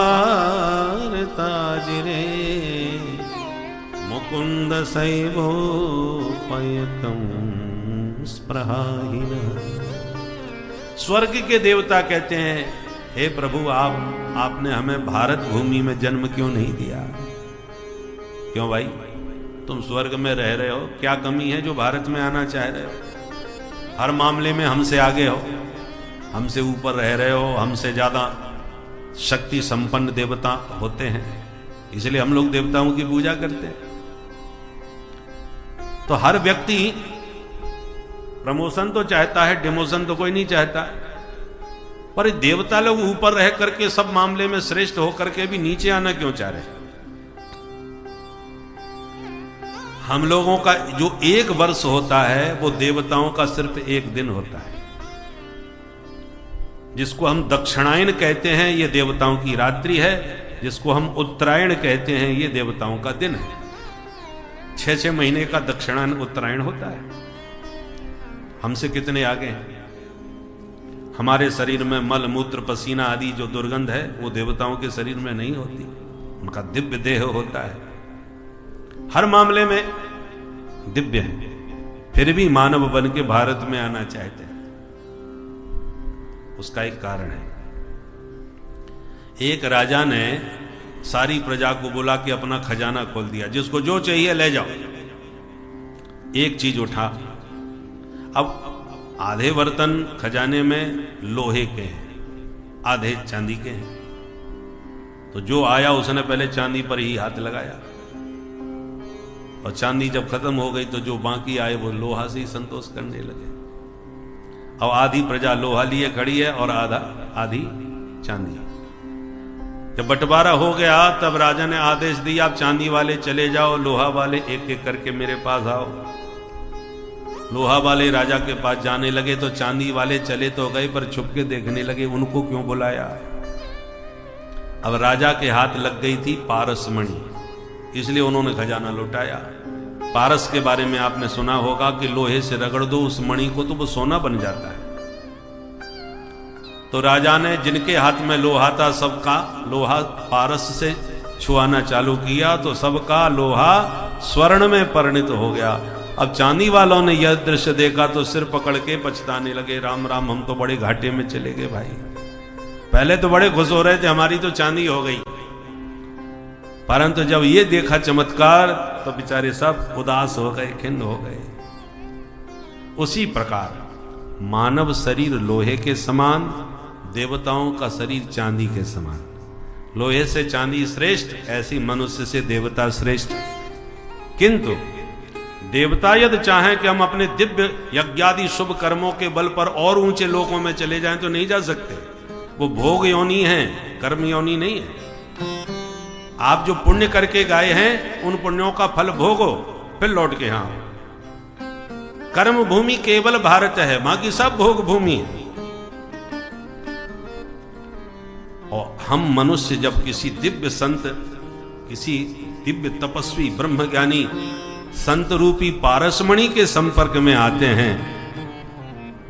मुकुंद सैवो पयकम स्पृहाहीन। स्वर्ग के देवता कहते हैं, हे प्रभु आपने हमें भारत भूमि में जन्म क्यों नहीं दिया? क्यों भाई, तुम स्वर्ग में रह रहे हो, क्या कमी है जो भारत में आना चाह रहे हो? हर मामले में हमसे आगे हो, हमसे ऊपर रह रहे हो, हमसे ज्यादा शक्ति संपन्न देवता होते हैं, इसलिए हम लोग देवताओं की पूजा करते हैं। तो हर व्यक्ति प्रमोशन तो चाहता है, डिमोशन तो कोई नहीं चाहता। पर देवता लोग ऊपर रह करके सब मामले में श्रेष्ठ होकर के भी नीचे आना क्यों चाह रहे? हम लोगों का जो एक वर्ष होता है वो देवताओं का सिर्फ एक दिन होता है। जिसको हम दक्षिणायन कहते हैं ये देवताओं की रात्रि है, जिसको हम उत्तरायण कहते हैं ये देवताओं का दिन है। 6-6 महीने का दक्षिणायन उत्तरायण होता है। हमसे कितने आगे हैं। हमारे शरीर में मल मूत्र पसीना आदि जो दुर्गंध है वो देवताओं के शरीर में नहीं होती, उनका दिव्य देह होता है। हर मामले में दिव्य है, फिर भी मानव बन के भारत में आना चाहते हैं। उसका एक कारण है। एक राजा ने सारी प्रजा को बुला के अपना खजाना खोल दिया, जिसको जो चाहिए ले जाओ, एक चीज उठा। अब आधे बर्तन खजाने में लोहे के हैं, आधे चांदी के हैं। तो जो आया उसने पहले चांदी पर ही हाथ लगाया, और चांदी जब खत्म हो गई तो जो बाकी आए वो लोहा से ही संतोष करने लगे। अब आधी प्रजा लोहा लिए खड़ी है और आधी चांदी। जब बंटवारा हो गया तब राजा ने आदेश दिया, आप चांदी वाले चले जाओ, लोहा वाले एक एक करके मेरे पास आओ। लोहा वाले राजा के पास जाने लगे तो चांदी वाले चले तो गए, पर छुप के देखने लगे उनको क्यों बुलाया। अब राजा के हाथ लग गई थी पारस मणि, इसलिए उन्होंने खजाना लुटाया। पारस के बारे में आपने सुना होगा कि लोहे से रगड़ दो उस मणि को तो वो सोना बन जाता है। तो राजा ने जिनके हाथ में लोहा था सबका लोहा पारस से छुआना चालू किया, तो सबका लोहा स्वर्ण में परिणित हो गया। अब चांदी वालों ने यह दृश्य देखा तो सिर पकड़ के पछताने लगे, राम राम हम तो बड़े घाटे में चले गए भाई। पहले तो बड़े खुश हो रहे थे हमारी तो चांदी हो गई, परंतु जब ये देखा चमत्कार तो बेचारे सब उदास हो गए, खिन्न हो गए। उसी प्रकार मानव शरीर लोहे के समान, देवताओं का शरीर चांदी के समान। लोहे से चांदी श्रेष्ठ, ऐसी मनुष्य से देवता श्रेष्ठ। किंतु देवता यदि चाहें कि हम अपने दिव्य यज्ञादि शुभ कर्मों के बल पर और ऊंचे लोकों में चले जाएं तो नहीं जा सकते। वो भोग योनि है, कर्म योनि नहीं है। आप जो पुण्य करके गए हैं उन पुण्यों का फल भोगो, फिर लौट के यहां। कर्म भूमि केवल भारत है, बाकी सब भोग भूमि है। और हम मनुष्य जब किसी दिव्य संत, किसी दिव्य तपस्वी ब्रह्मज्ञानी संत रूपी पारसमणि के संपर्क में आते हैं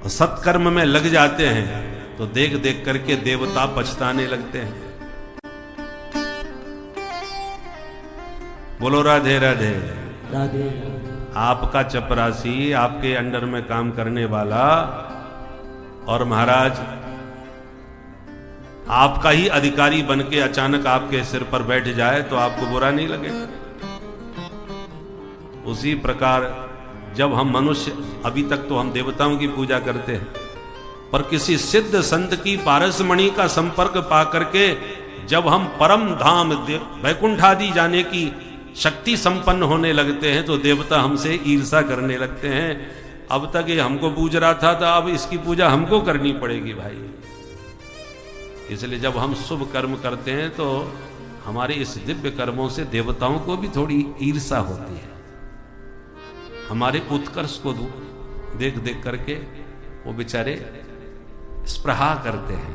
और सत्कर्म में लग जाते हैं तो देख देख करके देवता पछताने लगते हैं। बोलो राधे राधे राधे। आपका चपरासी, आपके अंडर में काम करने वाला और महाराज आपका ही अधिकारी बन के अचानक आपके सिर पर बैठ जाए तो आपको बुरा नहीं लगेगा। उसी प्रकार जब हम मनुष्य, अभी तक तो हम देवताओं की पूजा करते हैं, पर किसी सिद्ध संत की पारसमणि का संपर्क पा करके जब हम परम धाम वैकुंठ आदि जाने की शक्ति संपन्न होने लगते हैं तो देवता हमसे ईर्षा करने लगते हैं। अब तक ये हमको पूज रहा था तो अब इसकी पूजा हमको करनी पड़ेगी भाई। इसलिए जब हम शुभ कर्म करते हैं तो हमारे इस दिव्य कर्मों से देवताओं को भी थोड़ी ईर्षा होती है। हमारे उत्कर्ष को देख देख करके वो बेचारे स्पृहा करते हैं।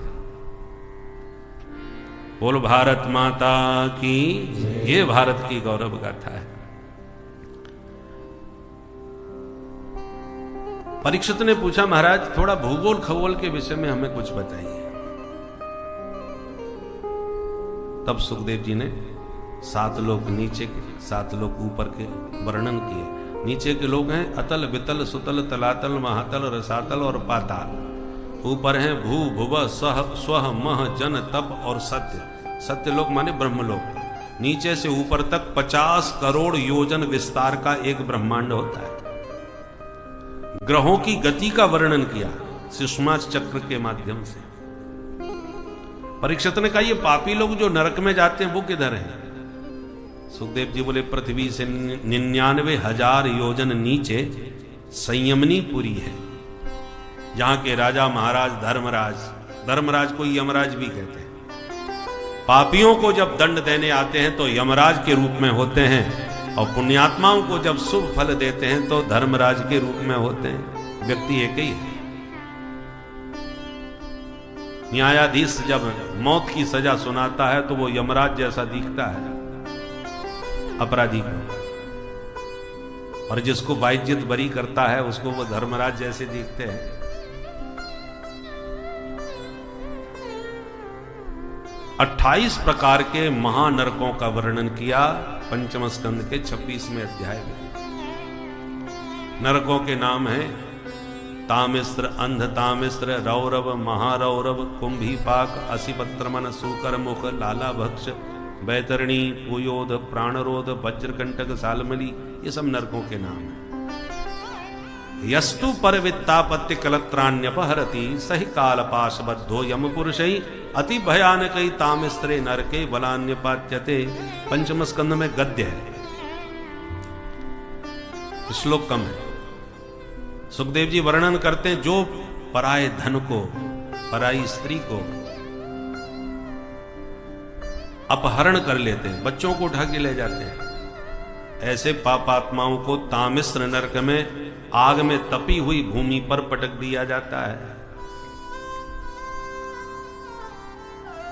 बोल भारत माता की, ये भारत की गौरव गाथा है। परीक्षित ने पूछा, महाराज थोड़ा भूगोल खगोल के विषय में हमें कुछ बताइए। तब सुखदेव जी ने 7 लोक नीचे के 7 लोक ऊपर के वर्णन किए। नीचे के लोग हैं अतल वितल सुतल तलातल महातल रसातल और पाताल। ऊपर हैं भू भुव सह स्वह मह जन तप और सत्य। सत्य लोक माने ब्रह्मलोक। नीचे से ऊपर तक 50 करोड़ योजन विस्तार का एक ब्रह्मांड होता है। ग्रहों की गति का वर्णन किया सुषमा चक्र के माध्यम से। परीक्षित ने कहा, ये पापी लोग जो नरक में जाते हैं वो किधर हैं? सुखदेव जी बोले, पृथ्वी से 99,000 योजन नीचे संयमनी पुरी है, जहां के राजा महाराज धर्मराज को यमराज भी कहते हैं। पापियों को जब दंड देने आते हैं तो यमराज के रूप में होते हैं, और पुण्यात्माओं को जब शुभ फल देते हैं तो धर्मराज के रूप में होते हैं। व्यक्ति एक ही है। न्यायाधीश जब मौत की सजा सुनाता है तो वो यमराज जैसा दिखता है अपराधी को, और जिसको बाइज्जत बरी करता है उसको वो धर्मराज जैसे दिखते हैं। अट्ठाईस प्रकार के महानरकों का वर्णन किया पंचम स्कंद के 26वें अध्याय में। नरकों के नाम हैं तामिस्र, अंध तामिस्र, रौरव, महारौरव, कुंभीपाक, असिपत्रमन, सूकर मुख, लाला भक्ष, बैतरणी, पुयोध, प्राणरोध, वज्रकंटक, सालमली, ये सब नरकों के नाम हैं। यस्तु परवित्तापत्ति कलत्राण्यपहरति सहि कालपाशबद्धो यम पुरुषै अति भयानक तामिस्त्रे नरके बलान्यपात्यते। पंचम स्कंद में गद्य है, श्लोक कम है। सुखदेव जी वर्णन करते हैं जो पराये धन को, पराई स्त्री को अपहरण कर लेते हैं, बच्चों को उठा के ले जाते हैं, ऐसे पापात्माओं को तामिस्र नरक में आग में तपी हुई भूमि पर पटक दिया जाता है।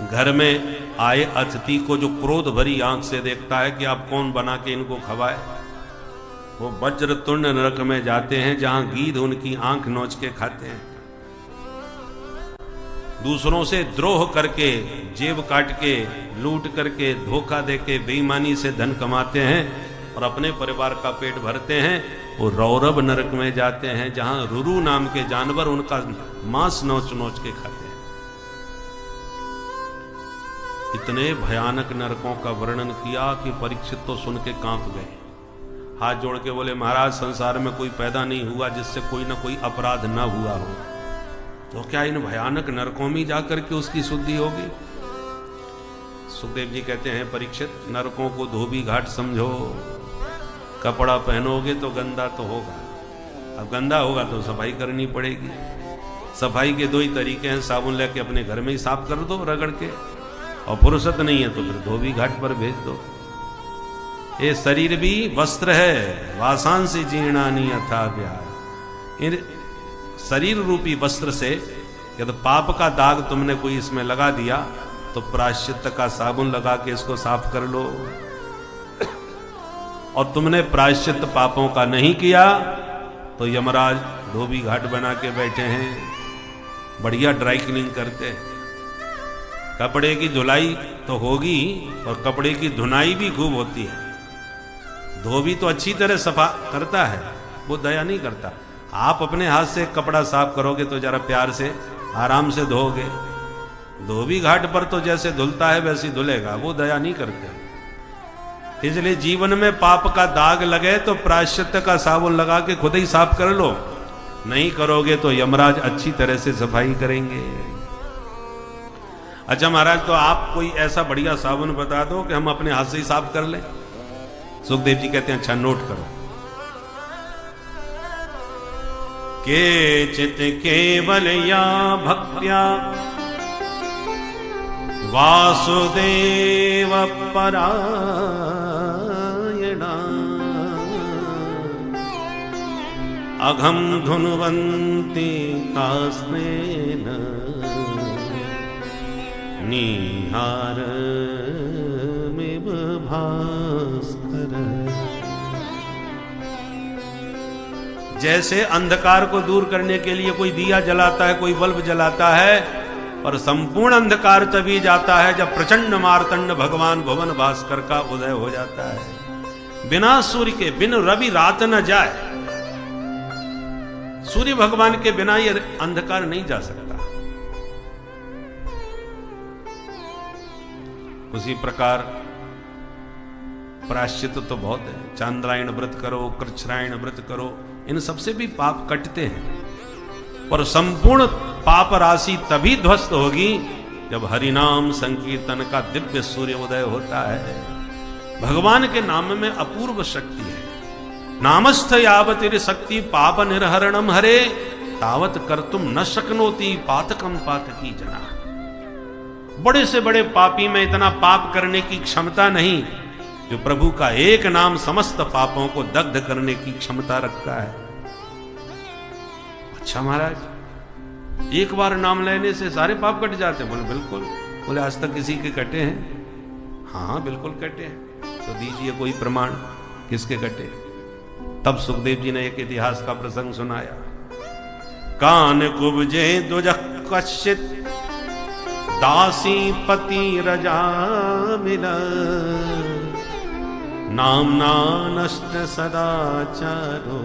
घर में आए अतिथि को जो क्रोध भरी आंख से देखता है कि आप कौन बना के इनको खवाए, वो वज्रतुंड नरक में जाते हैं जहां गीध उनकी आंख नोच के खाते हैं। दूसरों से द्रोह करके, जेब काट के, लूट करके, धोखा देके, बेईमानी से धन कमाते हैं और अपने परिवार का पेट भरते हैं, वो रौरव नरक में जाते हैं जहां रुरु नाम के जानवर उनका मांस नोच नोच के खाते हैं। इतने भयानक नरकों का वर्णन किया कि परीक्षित तो सुन के कांप गए, हाथ जोड़ के बोले महाराज संसार में कोई पैदा नहीं हुआ जिससे कोई ना कोई अपराध ना हुआ हो, तो क्या इन भयानक नरकों में जाकर के उसकी शुद्धि होगी? सुखदेव जी कहते हैं परीक्षित, नरकों को धोबी घाट समझो, कपड़ा पहनोगे तो गंदा तो होगा, अब गंदा होगा तो सफाई करनी पड़ेगी। सफाई के दो ही तरीके हैं, साबुन लेके अपने घर में ही साफ कर दो रगड़ के, और फुर्सत नहीं है तो फिर धोबी घाट पर भेज दो। ये शरीर भी वस्त्र है, वासांसी जीर्णानि यथा व्याय। इन शरीर रूपी वस्त्र से यदि पाप का दाग तुमने कोई इसमें लगा दिया तो प्रायश्चित्त का साबुन लगा के इसको साफ कर लो, और तुमने प्रायश्चित्त पापों का नहीं किया तो यमराज धोबी घाट बना के बैठे हैं, बढ़िया ड्राई क्लीनिंग करते हैं। कपड़े की धुलाई तो होगी और कपड़े की धुनाई भी खूब होती है। धोबी तो अच्छी तरह सफा करता है, वो दया नहीं करता। आप अपने हाथ से कपड़ा साफ करोगे तो जरा प्यार से आराम से धोगे, धोबी घाट पर तो जैसे धुलता है वैसे धुलेगा, वो दया नहीं करते। इसलिए जीवन में पाप का दाग लगे तो प्रायश्चित्त का साबुन लगा के खुद ही साफ कर लो, नहीं करोगे तो यमराज अच्छी तरह से सफाई करेंगे। अच्छा महाराज, तो आप कोई ऐसा बढ़िया साबुन बता दो कि हम अपने हाथ से ही साफ कर लें। सुखदेव जी कहते हैं अच्छा नोट करो, केचित केवल या भक्त्या वासुदेव परायणा अघम धुन्वन्ति कास्नेन निहार में भास्कर। जैसे अंधकार को दूर करने के लिए कोई दिया जलाता है, कोई बल्ब जलाता है, और संपूर्ण अंधकार तभी जाता है जब प्रचंड मार्तंड भगवान भुवन भास्कर का उदय हो जाता है। बिना सूर्य के, बिन रवि रात न जाए, सूर्य भगवान के बिना ये अंधकार नहीं जा सकता। उसी प्रकार प्रायश्चित तो बहुत है, चांद्रायण व्रत करो, कृच्छ्रायण व्रत करो, इन सबसे भी पाप कटते हैं, पर संपूर्ण पाप राशि तभी ध्वस्त होगी जब हरिनाम संकीर्तन का दिव्य सूर्य उदय होता है। भगवान के नाम में अपूर्व शक्ति है। नामस्थ यावतिर शक्ति पाप निर्हरणम हरे तावत कर्तुम न शक्नोति पातकम पातकी जना। बड़े से बड़े पापी में इतना पाप करने की क्षमता नहीं जो प्रभु का एक नाम समस्त पापों को दग्ध करने की क्षमता रखता है। अच्छा महाराज, एक बार नाम लेने से सारे पाप कट जाते हैं? बोले बिल्कुल। बोले आज तक किसी के कटे हैं? हाँ बिल्कुल कटे हैं। तो दीजिए कोई प्रमाण किसके कटे। तब सुखदेव जी ने एक इतिहास का प्रसंग सुनाया। कान कुब्जे दुजह कश्चित दासी पति रजा मिला नामना नष्ट सदाचारो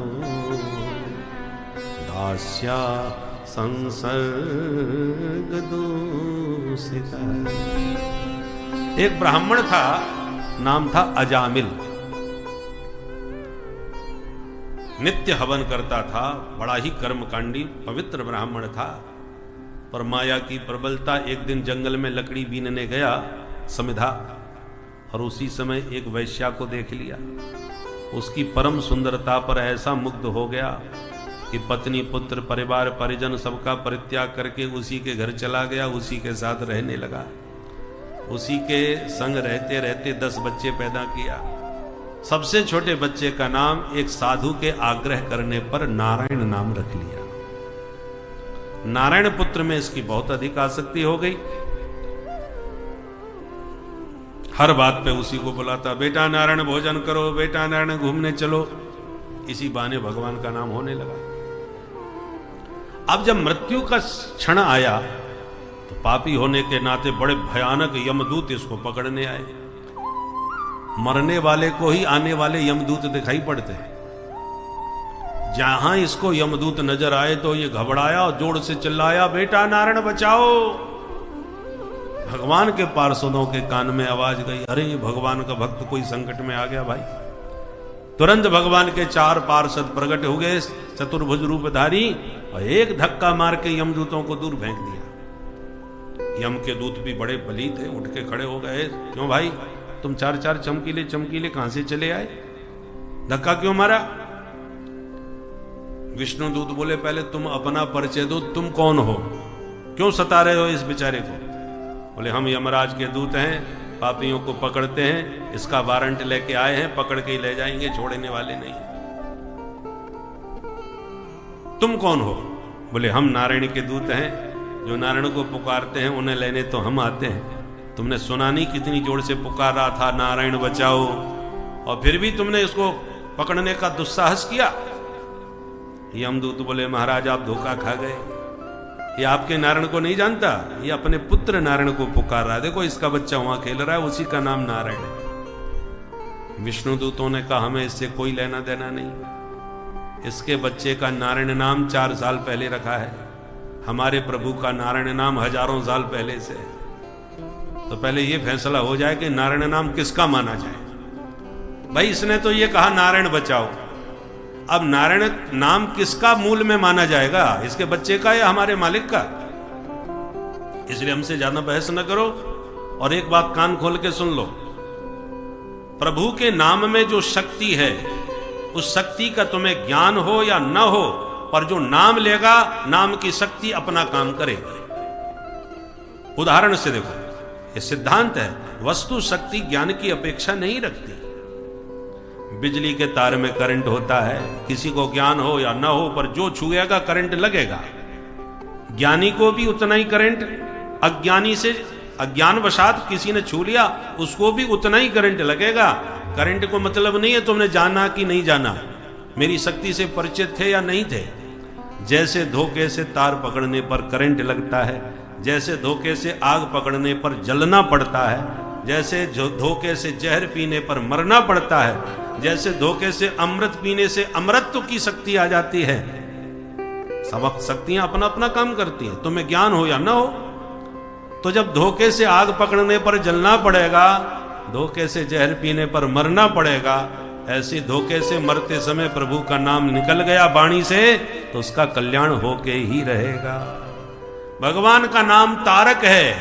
दास्या संसर्ग दूषिता। एक ब्राह्मण था, नाम था अजामिल। नित्य हवन करता था, बड़ा ही कर्मकांडी पवित्र ब्राह्मण था। पर माया की प्रबलता, एक दिन जंगल में लकड़ी बीनने गया समिधा, और उसी समय एक वैश्या को देख लिया। उसकी परम सुंदरता पर ऐसा मुग्ध हो गया कि पत्नी पुत्र परिवार परिजन सबका परित्याग करके उसी के घर चला गया, उसी के साथ रहने लगा। उसी के संग रहते रहते 10 बच्चे पैदा किया। सबसे छोटे बच्चे का नाम एक साधु के आग्रह करने पर नारायण नाम रख लिया। नारायण पुत्र में इसकी बहुत अधिक आसक्ति हो गई। हर बात पे उसी को बुलाता, बेटा नारायण भोजन करो, बेटा नारायण घूमने चलो। इसी बहाने भगवान का नाम होने लगा। अब जब मृत्यु का क्षण आया तो पापी होने के नाते बड़े भयानक यमदूत इसको पकड़ने आए। मरने वाले को ही आने वाले यमदूत दिखाई पड़ते हैं। जहां इसको यमदूत नजर आए तो ये घबराया और जोर से चिल्लाया, बेटा नारायण बचाओ। भगवान के पार्षदों के कान में आवाज गई, अरे भगवान का भक्त कोई संकट में आ गया भाई। तुरंत भगवान के 4 पार्षद प्रकट हो गए, चतुर्भुज रूपधारी, और एक धक्का मार के यमदूतों को दूर फेंक दिया। यम के दूत भी बड़े बली थे, उठ के खड़े हो गए, क्यों भाई तुम 4 चमकीले चमकीले कहां से चले आए, धक्का क्यों मारा? विष्णु दूत बोले, पहले तुम अपना परिचय दो, तुम कौन हो, क्यों सता रहे हो इस बेचारे को? बोले, हम यमराज के दूत हैं, पापियों को पकड़ते हैं, इसका वारंट लेके आए हैं, पकड़ के ही ले जाएंगे, छोड़ने वाले नहीं। तुम कौन हो? बोले, हम नारायण के दूत हैं, जो नारायण को पुकारते हैं उन्हें लेने तो हम आते हैं। तुमने सुना नहीं कितनी जोर से पुकार रहा था, नारायण बचाओ, और फिर भी तुमने इसको पकड़ने का दुस्साहस किया। यमदूत बोले, महाराज आप धोखा खा गए, ये आपके नारायण को नहीं जानता, ये अपने पुत्र नारायण को पुकार रहा है, देखो इसका बच्चा वहां खेल रहा है, उसी का नाम नारायण है। विष्णु दूतों ने कहा, हमें इससे कोई लेना देना नहीं, इसके बच्चे का नारायण नाम 4 साल पहले रखा है, हमारे प्रभु का नारायण नाम हजारों साल पहले से। तो पहले ये फैसला हो जाए कि नारायण नाम किसका माना जाए। भाई इसने तो ये कहा नारायण बचाओ, अब नारायण नाम किसका मूल में माना जाएगा, इसके बच्चे का या हमारे मालिक का? इसलिए हमसे ज्यादा बहस न करो, और एक बात कान खोल के सुन लो, प्रभु के नाम में जो शक्ति है, उस शक्ति का तुम्हें ज्ञान हो या न हो, पर जो नाम लेगा, नाम की शक्ति अपना काम करेगी। उदाहरण से देखो, ये सिद्धांत है, वस्तु शक्ति ज्ञान की अपेक्षा नहीं रखती। बिजली के तार में करंट होता है, किसी को ज्ञान हो या ना हो, पर जो छुएगा करंट लगेगा। ज्ञानी को भी उतना ही करंट, अज्ञानी से अज्ञानवशात किसी ने छू लिया, उसको भी उतना ही करंट लगेगा। करंट को मतलब नहीं है तुमने जाना कि नहीं जाना, मेरी शक्ति से परिचित थे या नहीं थे। जैसे धोखे से तार पकड़ने पर करंट लगता है, जैसे धोखे से आग पकड़ने पर जलना पड़ता है, जैसे धोखे से जहर पीने पर मरना पड़ता है, जैसे धोखे से अमृत पीने से अमृतत्व की शक्ति आ जाती है। सब शक्तियां अपना अपना काम करती हैं, तुम्हें ज्ञान हो या ना हो। तो जब धोखे से आग पकड़ने पर जलना पड़ेगा, धोखे से जहर पीने पर मरना पड़ेगा, ऐसे धोखे से मरते समय प्रभु का नाम निकल गया वाणी से, तो उसका कल्याण होके ही रहेगा। भगवान का नाम तारक है,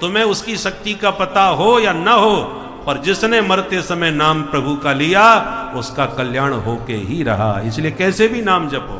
तुम्हें उसकी शक्ति का पता हो या ना हो, पर जिसने मरते समय नाम प्रभु का लिया, उसका कल्याण होके ही रहा। इसलिए कैसे भी नाम जपो,